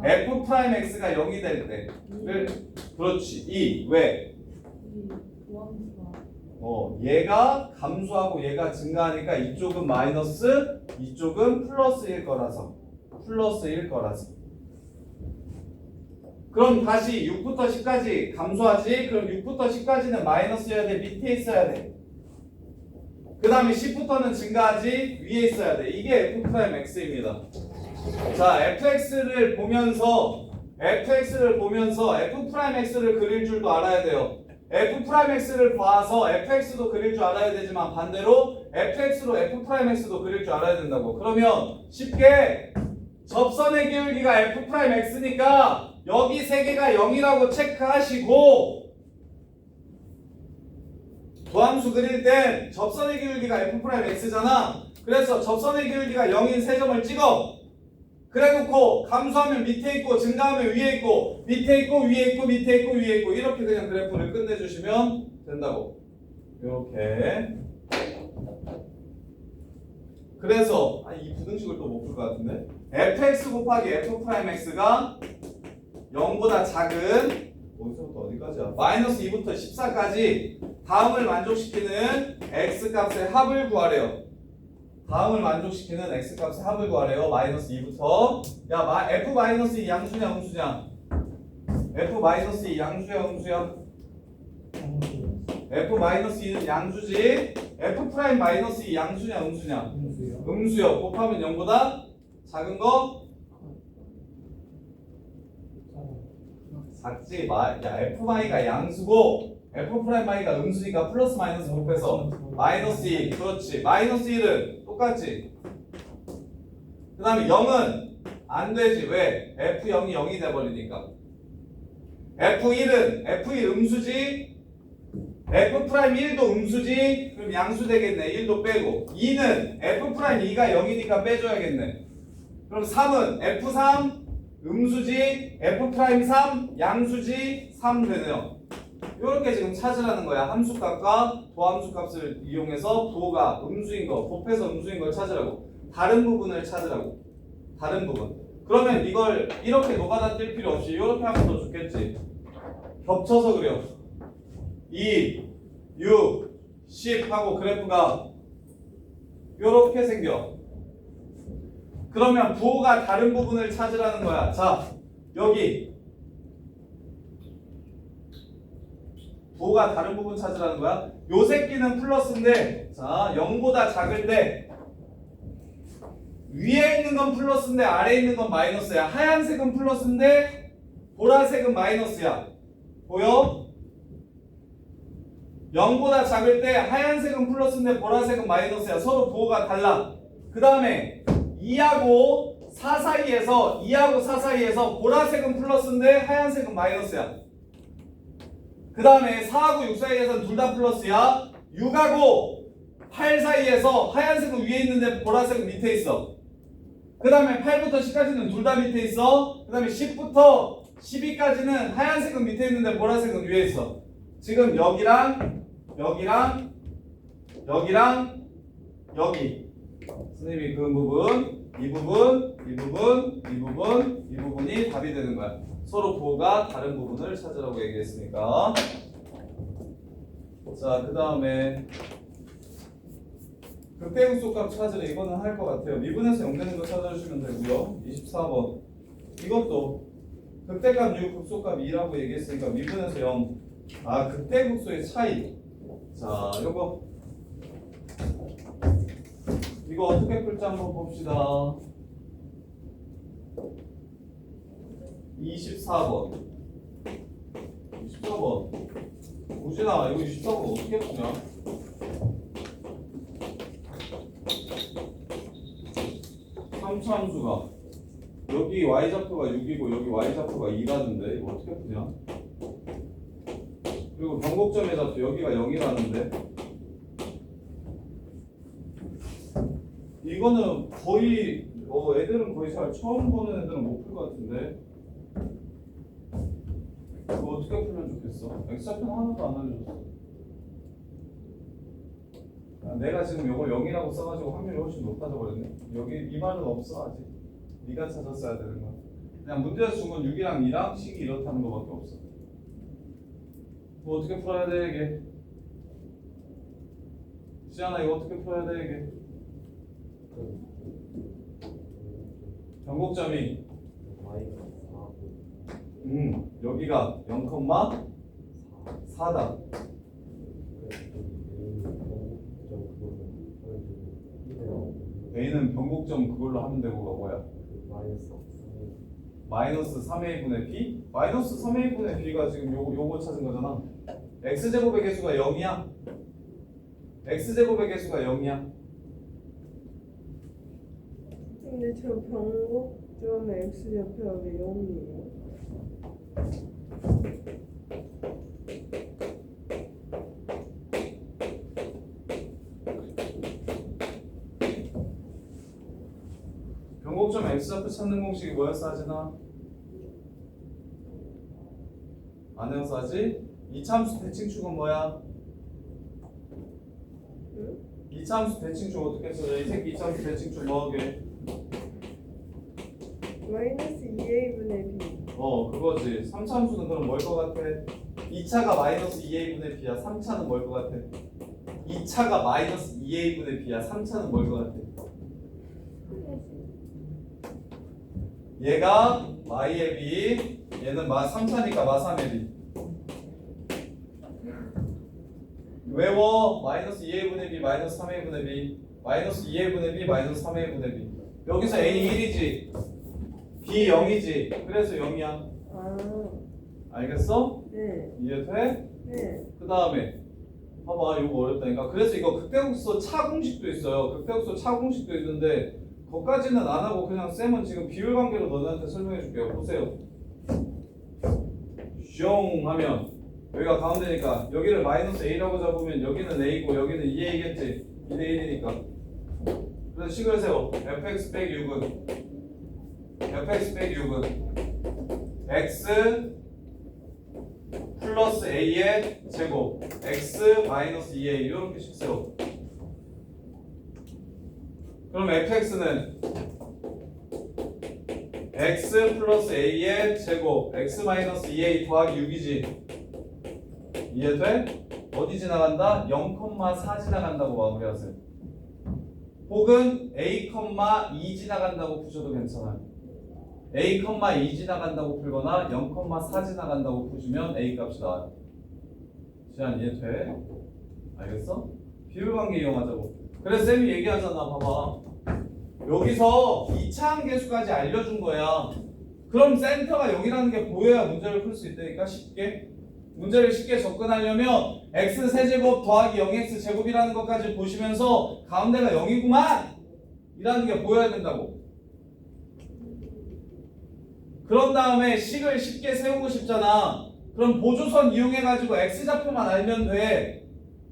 f'x가 0이 될 때를 그렇지. 이 왜? 얘가 감소하고 얘가 증가하니까 이쪽은 마이너스, 이쪽은 플러스일 거라서. 플러스일 거라서. 그럼 다시 6부터 10까지 감소하지? 그럼 6부터 10까지는 마이너스여야 돼? 밑에 있어야 돼? 그 다음에 10부터는 증가하지? 위에 있어야 돼. 이게 F'X입니다. 자, fx를 보면서 F'X를 그릴 줄도 알아야 돼요. F'X를 봐서 fx도 그릴 줄 알아야 되지만 반대로 fx로 F'X도 그릴 줄 알아야 된다고. 그러면 쉽게 접선의 기울기가 F'X니까 여기 세 개가 0이라고 체크하시고 도함수 그릴 땐 접선의 기울기가 F'X잖아. 그래서 접선의 기울기가 0인 세 점을 찍어. 그래놓고 감소하면 밑에 있고 증가하면 위에 있고 밑에 있고 위에 있고 밑에 있고 위에 있고 이렇게 그냥 그래프를 끝내주시면 된다고. 이렇게. 그래서 이 부등식을 또 못 풀 것 같은데 fx 곱하기 f'x가 0보다 작은 어디서부터 어디까지야? 마이너스 2부터 14까지 다음을 만족시키는 x값의 합을 구하래요. 다음을 만족시키는 x값의 합을 구하래요. 마이너스 2부터 f 마이너스 2 양수냐 음수냐? f 마이너스 2 양수야 음수야? f 마이너스 2는 양수지. f 프라임 마이너스 2 양수냐 음수냐? 음수요. 곱하면 0보다 작은 거? 작지. f 마이가 양수고 f 프라임 마이가 음수니까 플러스 마이너스 곱해서 마이너스 2. 그렇지. 마이너스 1은 똑같지. 그 다음에 0은 안 되지. 왜? f0이 0이 돼버리니까. f1은 f1 음수지. f 프라임 1도 음수지. 그럼 양수 되겠네. 1도 빼고. 2는 f 프라임 2가 0이니까 빼줘야겠네. 그럼 3은 f3 음수지. f 프라임 3 양수지. 3 되네요. 이렇게 지금 찾으라는 거야. 함수값과 도함수값을 이용해서 부호가 음수인 거, 곱해서 음수인 걸 찾으라고. 다른 부분을 찾으라고. 다른 부분. 그러면 이걸 이렇게 노가다 뛸 필요 없이 이렇게 하면 더 좋겠지. 겹쳐서 그려. 2, 6, 10 하고 그래프가 이렇게 생겨. 그러면 부호가 다른 부분을 찾으라는 거야. 자, 여기 부호가 다른 부분 찾으라는 거야. 요 새끼는 플러스인데, 자, 0보다 작을 때 위에 있는 건 플러스인데 아래에 있는 건 마이너스야. 하얀색은 플러스인데 보라색은 마이너스야. 보여? 0보다 작을 때 하얀색은 플러스인데 보라색은 마이너스야. 서로 부호가 달라. 그 다음에 2하고 4 사이에서 보라색은 플러스인데 하얀색은 마이너스야. 그 다음에 4하고 6 사이에서는 둘 다 플러스야. 6하고 8 사이에서 하얀색은 위에 있는데 보라색은 밑에 있어. 그 다음에 8부터 10까지는 둘 다 밑에 있어. 그 다음에 10부터 12까지는 하얀색은 밑에 있는데 보라색은 위에 있어. 지금 여기랑 여기랑 여기랑 여기 선생님이 그은 부분, 이 부분, 이 부분, 이 부분, 이 부분이 답이 되는 거야. 서로 부호가 다른 부분을 찾으라고 얘기했으니까. 자, 그 다음에 극대극소값 찾으래. 이거는 할 것 같아요. 미분에서 0 되는 거 찾아주시면 되고요. 24번 이것도 극대값 6, 극소값 2라고 얘기했으니까 미분에서 0. 극대극소의 차이. 자, 이거 어떻게 풀지 한번 봅시다. 24번. 우진아, 이거 24번 어떻게 푸냐? 함수가 여기 y좌표가 6이고 여기 y좌표가 2라는데 이거 어떻게 푸냐? 그리고 변곡점의 좌표 여기가 0이라는데 이거는 거의 애들은 거의 잘 처음 보는 애들은 못 풀 것 같은데 이거 어떻게 풀면 좋겠어? x좌표는 하나도 안 알려줬어. 내가 지금 이걸 0이라고 써가지고 확률이 훨씬 높아져 버렸네. 여기 이 말은 없어 아직. 네가 찾았어야 되는 거야. 그냥 문제에서 준 건 6이랑 2랑 식이 이렇다는 거밖에 없어. 뭐 어떻게 풀어야 돼 이게? 지안아 이거 어떻게 풀어야 돼 이게? 변곡점이 여기가 0,4다. A는 변곡점 그걸로 하면 되고가 뭐야? 마이너스 3a 분의 b? 마이너스 3a 분의 b가 지금 요거 찾은 거잖아. x제곱의 개수가 0이야. x제곱의 개수가 0이야. 근데 저 변곡점의 x좌표가 왜 0이에요? 변곡점 x좌표 찾는 공식이 뭐였어 하진아? 안 외워서 하지? 이차함수 대칭축은 뭐야? 응? 이차함수 대칭축 어떻게 써져? 이 새끼 이차함수 대칭축 뭐하게? 마이너스 2a분의 b. 그거지. 3차함수는 그럼 뭘 것 같아? 2차가 마이너스 2a분의 b야. 3차는 뭘 것 같아? 2차가 마이너스 2a분의 b야. 3차는 뭘 것 같아? 얘가 마이의 b, 얘는 3차니까 마3의 b. 외워. 마이너스 2a분의 b, 마이너스 3a분의 b, 마이너스 2a분의 b, 마이너스 3a분의 b. 여기서 a 1이지, b 0이지. 그래서 0이야. 아, 알겠어? 네, 이해돼? 네. 그 다음에 봐봐, 이거 어렵다니까. 그래서 이거 극대국소 차공식도 있어요. 극대국소 차공식도 있는데 거기까지는 안 하고 그냥 쌤은 지금 비율 관계로 너네한테 설명해 줄게요. 보세요. 숑 하면 여기가 가운데니까 여기를 마이너스 a라고 잡으면 여기는 a고 여기는 2a겠지. 2대 1이니까. 그래서 식을 세워. fx 빼기 6은 x 플러스 a의 제곱 x 마이너스 2a 이렇게 식 세워. 그럼 fx는 x 플러스 a의 제곱 x 마이너스 2a 더하기 6이지. 이해돼? 어디 지나간다? 0,4 지나간다고 마무리하세요. 혹은 a, 2 지나간다고 푸셔도 괜찮아요. a, 2 지나간다고 풀거나 0,4 지나간다고 푸시면 a 값이 나와요. 지안 이해돼? 알겠어? 비율관계 이용하자고. 그래서 쌤이 얘기하잖아. 봐봐. 여기서 2차항 계수까지 알려준 거야. 그럼 센터가 0이라는 게 보여야 문제를 풀 수 있다니까. 쉽게. 문제를 쉽게 접근하려면 x 세제곱 더하기 0x 제곱이라는 것까지 보시면서 가운데가 0이구만! 이라는 게 보여야 된다고. 그런 다음에 식을 쉽게 세우고 싶잖아. 그럼 보조선 이용해가지고 x좌표만 알면 돼.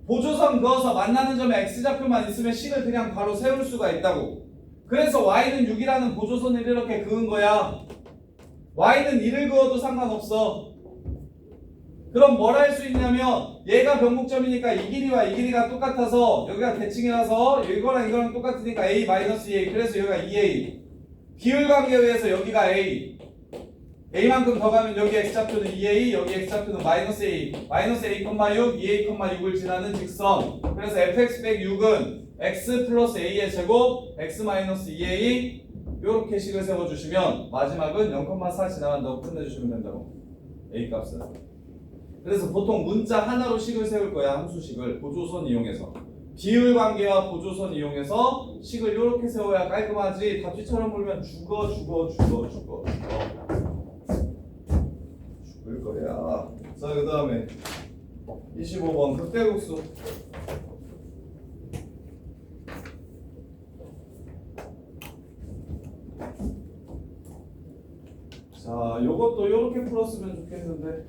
보조선 그어서 만나는 점에 x좌표만 있으면 식을 그냥 바로 세울 수가 있다고. 그래서 y는 6이라는 보조선을 이렇게 그은 거야. y는 1을 그어도 상관없어. 그럼 뭘 할 수 있냐면 얘가 변곡점이니까 이 길이와 이 길이가 똑같아서 여기가 대칭이라서 이거랑 이거랑 똑같으니까 a-2a 그래서 여기가 2a. 비율관계에 의해서 여기가 a. a만큼 더 가면 여기 x좌표는 2a, 여기 x좌표는 마이너스 a, 마이너스 a,6, 2a,6을 지나는 직선. 그래서 fx 빼기 6은 x 플러스 a의 제곱, x 마이너스 2a 요렇게 식을 세워주시면 마지막은 0,4 지나간다고 끝내주시면 된다고. a 값은. 그래서 보통 문자 하나로 식을 세울 거야. 함수식을 보조선 이용해서. 비율 관계와 보조선 이용해서 식을 요렇게 세워야 깔끔하지. 답지처럼 보면 죽을 거야. 자, 그 다음에 25번 극대국수. 자, 요것도 요렇게 풀었으면 좋겠는데.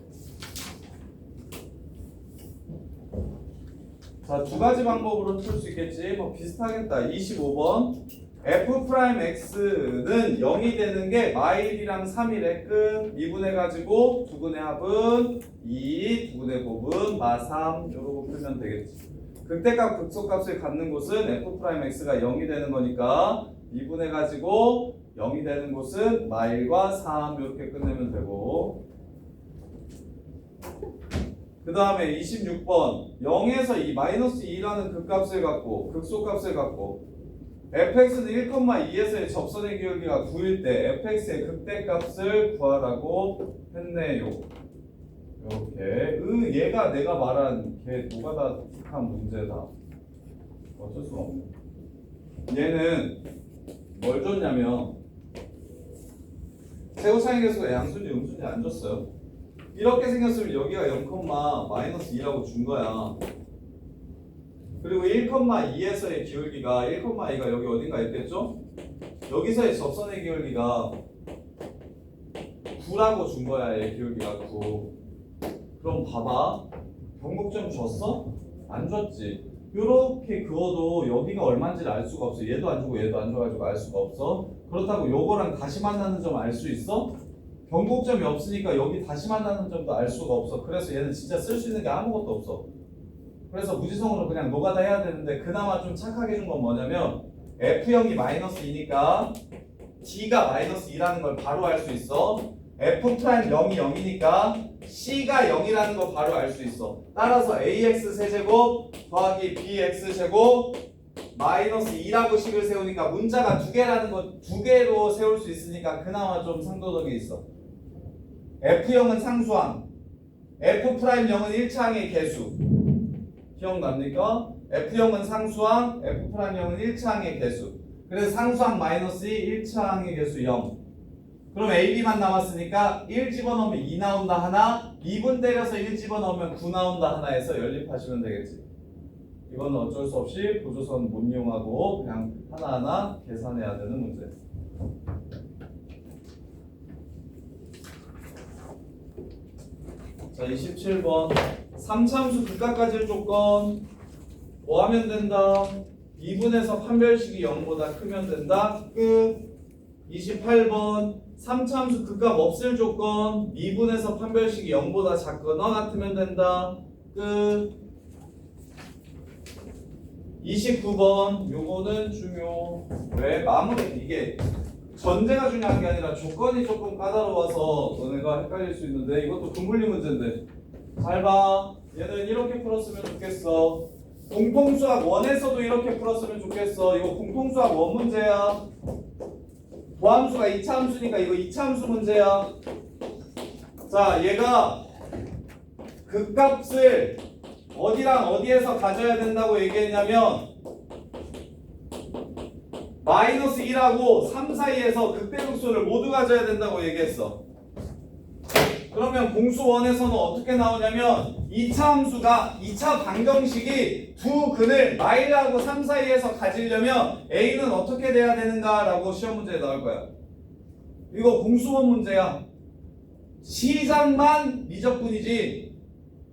자, 두 가지 방법으로 풀 수 있겠지. 뭐 비슷하겠다. 25번 f'x는 0이 되는 게 마1이랑 3일의 끝 미분해가지고 두근의 합은 2, 두근의 곱은 마3 요러고 풀면 되겠지. 극대값 극소값을 갖는 곳은 f'x가 0이 되는 거니까 미분해가지고 0이 되는 곳은 마1과 3 이렇게 끝내면 되고, 그 다음에 26번 0에서 이 마이너스 2라는 극값을 갖고 극소값을 갖고 fx는 1,2에서의 접선의 기울기가 9일 때 fx의 극대값을 구하라고 했네요. 이렇게 얘가 내가 말한 걔 노가다틱한 문제다. 어쩔 수가 없네. 얘는 뭘 줬냐면 세우차의 개수가 양수인지 음수인지 안 줬어요. 이렇게 생겼으면 여기가 0,-2라고 준 거야. 그리고 1,2에서의 기울기가 1,2가 여기 어딘가 있겠죠? 여기서의 접선의 기울기가 9라고 준 거야. 얘 기울기가 9. 그럼 봐봐. 경곡점 줬어? 안 줬지. 요렇게 그어도 여기가 얼마인지를 알 수가 없어. 얘도 안 주고 얘도 안 줘가지고 알 수가 없어. 그렇다고 요거랑 다시 만나는 점 알 수 있어? 경곡점이 없으니까 여기 다시 만나는 점도 알 수가 없어. 그래서 얘는 진짜 쓸 수 있는 게 아무것도 없어. 그래서 무지성으로 그냥 노가다 해야 되는데 그나마 좀 착하게 준 건 뭐냐면 F형이 -2니까 D가 -2라는 걸 바로 알 수 있어. F'0이 0이니까 C가 0이라는 거 바로 알 수 있어. 따라서 AX 세제곱 더하기 BX 제곱 -2라고 식을 세우니까 문자가 두 개라는 거 두 개로 세울 수 있으니까 그나마 좀 상도덕이 있어. F형은 상수항, F'0은 1차항의 개수. 기억납니까? F형은 상수항, F'0은 1차항의 개수. 그래서 상수항 -2, 1차항의 개수 0. 그럼 AB만 남았으니까 1 집어넣으면 2 나온다 하나, 2분 때려서 1 집어넣으면 9 나온다 하나 해서 연립하시면 되겠지. 이건 어쩔 수 없이 보조선 못 이용하고 그냥 하나하나 계산해야 되는 문제. 자, 27번 3차함수 극각까지의 조건 뭐 하면 된다? 2분에서 판별식이 0보다 크면 된다. 끝. 28번 3차함수 극각 없을 조건 2분에서 판별식이 0보다 작거나 같으면 된다. 끝. 29번 요거는 중요. 왜? 마무리 이게 전제가 중요한 게 아니라 조건이 조금 까다로워서 너네가 헷갈릴 수 있는데 이것도 분분리 문제인데 잘 봐. 얘는 이렇게 풀었으면 좋겠어. 공통수학 1에서도 이렇게 풀었으면 좋겠어. 이거 공통수학 1 문제야. 보함수가 2차 함수니까 이거 2차 함수 문제야. 자, 얘가 극값을 어디랑 어디에서 가져야 된다고 얘기했냐면 -1하고 3 사이에서 극대극소를 모두 가져야 된다고 얘기했어. 그러면 공수 1에서는 어떻게 나오냐면 2차 함수가 2차 방정식이 두 근을 마일하고 3 사이에서 가지려면 A는 어떻게 돼야 되는가 라고 시험 문제에 나올 거야. 이거 공수 1 문제야. 시작만 미적분이지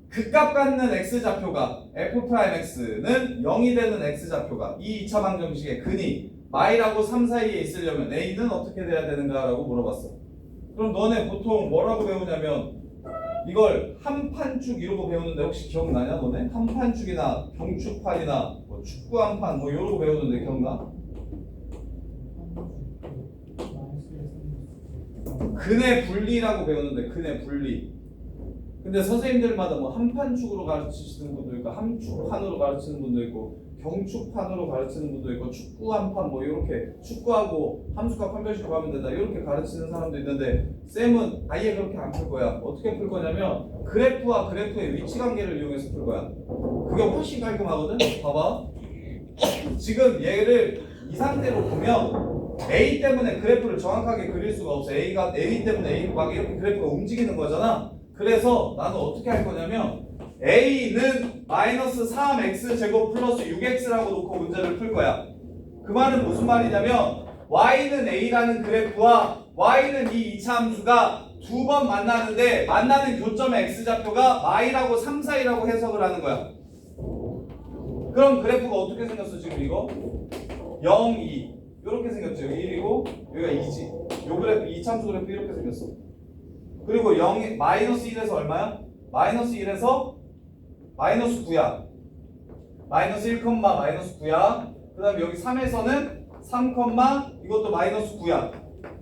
극값 갖는 x좌표가 f'x는 0이 되는 x좌표가 이 2차 방정식의 근이 마일하고 3 사이에 있으려면 A는 어떻게 돼야 되는가 라고 물어봤어. 그럼 너네 보통 뭐라고 배우냐면 이걸 한판축 이러고 배우는데 혹시 기억나냐 너네? 한판축이나 경축판이나 뭐 축구 한판 뭐 이러고 배우는데 기억나? 근의 분리라고 배우는데 근의 분리. 근데 선생님들마다 뭐 한판축으로 가르치시는 분도 있고 함축판으로 가르치는 분도 있고 경축판으로 가르치는 분도 있고 축구 한판 뭐 이렇게 축구하고 함수값 판별식으로 가면 된다 이렇게 가르치는 사람도 있는데 쌤은 아예 그렇게 안 풀 거야. 어떻게 풀 거냐면 그래프와 그래프의 위치 관계를 이용해서 풀 거야. 그게 훨씬 깔끔하거든. 봐봐. 지금 얘를 이 상태로 보면 A 때문에 그래프를 정확하게 그릴 수가 없어. A가 A 때문에 A 막 이렇게 그래프가 움직이는 거잖아. 그래서 나는 어떻게 할 거냐면 A는 -3x 제곱 플러스 6x라고 놓고 문제를 풀 거야. 그 말은 무슨 말이냐면 y는 A라는 그래프와 y는 이 2차 함수가 두 번 만나는데 만나는 교점의 x좌표가 y라고 3 사이라고 해석을 하는 거야. 그럼 그래프가 어떻게 생겼어 지금 이거? 0, 2 이렇게 생겼죠. 여기 1이고 여기가 2지. 요 그래프 2차 함수 그래프 이렇게 생겼어. 그리고 0이 -1에서 얼마야? -1에서 -9야. -1, -9야. 그 다음에 여기 3에서는 3, 이것도 -9야.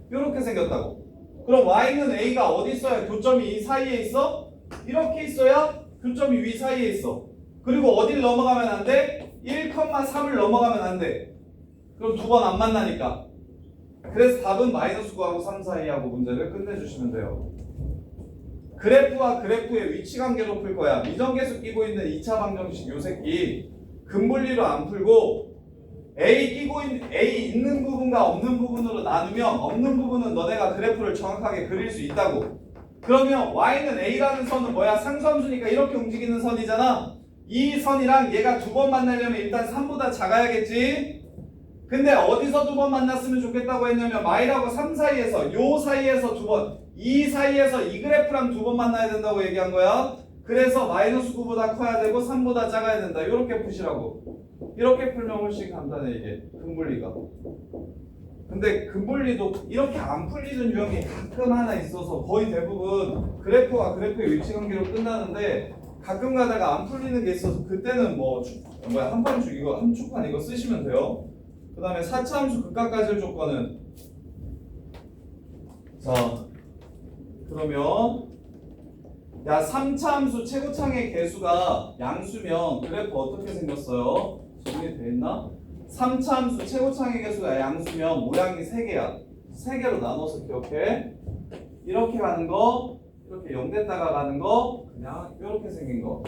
이렇게 생겼다고. 그럼 y는 a가 어디 있어야 교점이 이 사이에 있어? 이렇게 있어야 교점이 위 사이에 있어. 그리고 어딜 넘어가면 안 돼? 1, 3을 넘어가면 안 돼. 그럼 두 번 안 만나니까. 그래서 답은 마이너스 9하고 3 사이하고 문제를 끝내주시면 돼요. 그래프와 그래프의 위치 관계로 풀 거야. 미정계수 끼고 있는 2차 방정식 요 새끼 근분리로 안 풀고 A 있는 부분과 없는 부분으로 나누면 없는 부분은 너네가 그래프를 정확하게 그릴 수 있다고. 그러면 Y는 A라는 선은 뭐야? 상수함수니까 이렇게 움직이는 선이잖아. 이 선이랑 얘가 두 번 만나려면 일단 3보다 작아야겠지? 근데 어디서 두 번 만났으면 좋겠다고 했냐면 마이하고 3 사이에서 요 사이에서 두 번, 이 사이에서 이 그래프랑 두 번 만나야 된다고 얘기한 거야. 그래서 마이너스 9보다 커야 되고 3보다 작아야 된다. 이렇게 푸시라고. 이렇게 풀면 훨씬 간단해 이게 근분리가. 근데 근분리도 이렇게 안 풀리는 유형이 가끔 하나 있어서 거의 대부분 그래프와 그래프의 위치 관계로 끝나는데 가끔 가다가 안 풀리는 게 있어서 그때는 한판축 이거 함축판 이거 쓰시면 돼요. 그 다음에 4차 함수 극각까지의 조건은 자 그러면 야 3차 함수 최고창의 개수가 양수면 그래프 어떻게 생겼어요? 정리되어 있나? 3차 함수 최고창의 개수가 양수면 모양이 3개야. 3개로 나눠서 기억해. 이렇게 가는 거, 이렇게 0 됐다가 가는 거, 그냥 이렇게 생긴 거.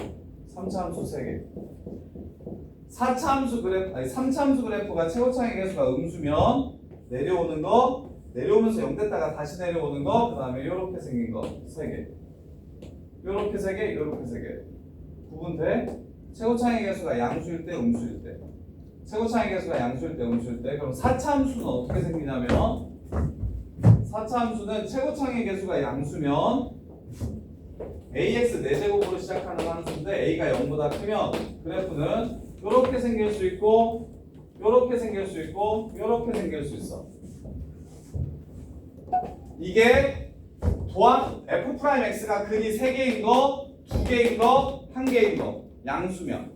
3차 함수 3개. 4차 함수 그래프, 아니 3차 함수 그래프가 최고창의 개수가 음수면 내려오는 거, 내려오면서 0 됐다가 다시 내려오는 거, 그 다음에 이렇게 생긴 거 3개. 이렇게 3개, 이렇게 3개. 구분돼? 최고창의 개수가 양수일 때, 음수일 때. 최고창의 개수가 양수일 때, 음수일 때. 그럼 4차 함수는 어떻게 생기냐면 4차 함수는 최고창의 개수가 양수면 ax 4제곱으로 시작하는 함수인데 a가 0보다 크면 그래프는 이렇게 생길 수 있고 이렇게 생길 수 있고 이렇게 생길 수 있어. 이게 도함 f'x가 근이 3개인 거, 2개인 거, 1개인 거 양수면.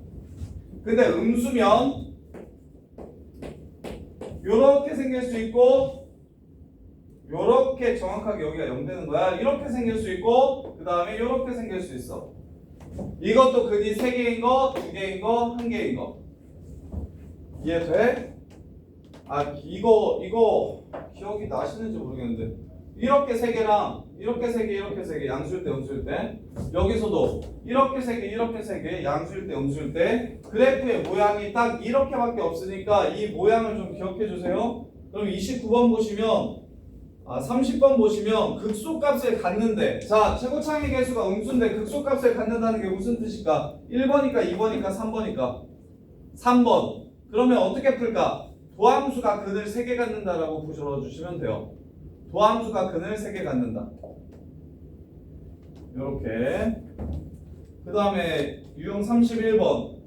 근데 음수면 요렇게 생길 수 있고 요렇게 정확하게 여기가 0 되는 거야. 이렇게 생길 수 있고 그 다음에 요렇게 생길 수 있어. 이것도 근이 3개인 거, 2개인 거, 1개인 거. 이해돼? 아 이거 기억이 나시는지 모르겠는데 이렇게 3개랑 이렇게 3개, 이렇게 3개 양수일 때, 음수일 때 여기서도 이렇게 3개, 이렇게 3개 양수일 때, 음수일 때 그래프의 모양이 딱 이렇게밖에 없으니까 이 모양을 좀 기억해 주세요. 그럼 29번 보시면 30번 보시면 극소값을 갖는데 자 최고창의 개수가 음수인데 극소값을 갖는다는 게 무슨 뜻일까? 1번이니까 2번이니까 3번이니까 3번. 그러면 어떻게 풀까? 도함수가 근을 3개 갖는다라고 풀어주시면 돼요. 도함수가 근을 3개 갖는다. 이렇게. 그 다음에 유형 31번.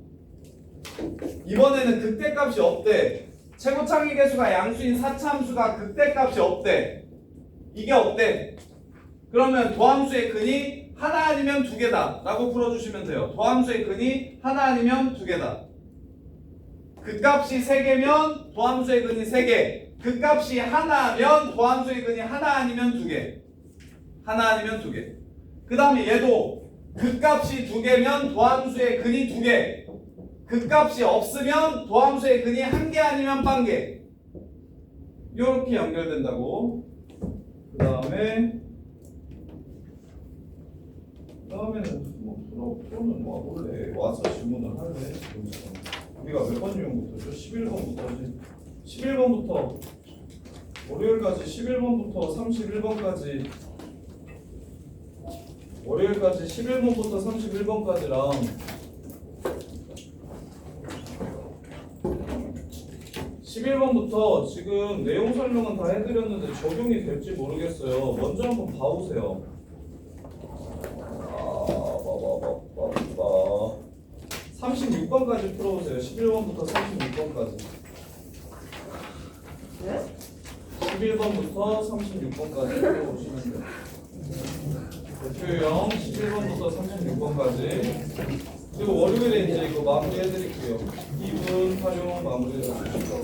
이번에는 극대값이 없대. 최고창의 개수가 양수인 4차 함수가 극대값이 없대. 이게 없대. 그러면 도함수의 근이 하나 아니면 2개다 라고 풀어주시면 돼요. 도함수의 근이 하나 아니면 2개다. 극값이 3개면 도함수의 근이 3개. 극값이 하나면 도함수의 근이 하나 아니면 2개. 하나 아니면 2개. 그 다음에 얘도 극값이 2개면 도함수의 근이 2개. 극값이 없으면 도함수의 근이 1개 아니면 1개. 이렇게 연결된다고. 그 다음에는 풀어는 원래 와서 질문을 할래. 우리가 몇 번 유형부터죠? 11번부터지. 11번부터 월요일까지 11번부터 31번까지 월요일까지 11번부터 31번까지랑 11번부터 지금 내용 설명은 다 해드렸는데 적용이 될지 모르겠어요. 먼저 한번 봐보세요. 36번까지 풀어보세요. 11번부터 36번까지. 네? 11번부터 36번까지 풀어보시면 돼요. 대표형 11번부터 36번까지. 그리고 월요일에 이제 이거 마무리 해드릴게요. 2분 활용 마무리 해드릴게요.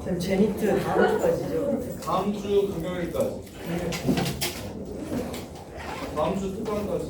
쌤 제니트 다음 주까지죠? 다음 주 금요일까지. 다음 주 특강까지.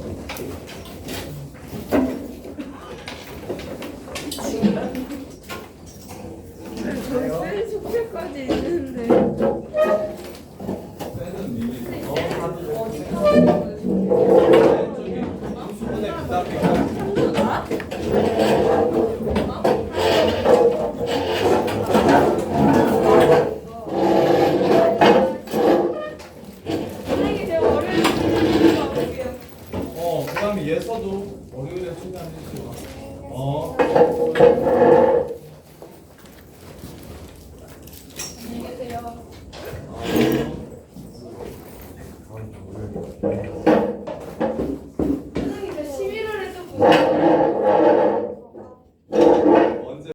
다음에 예서도 월요일에 출근하시죠. 안녕히 계세요. 어.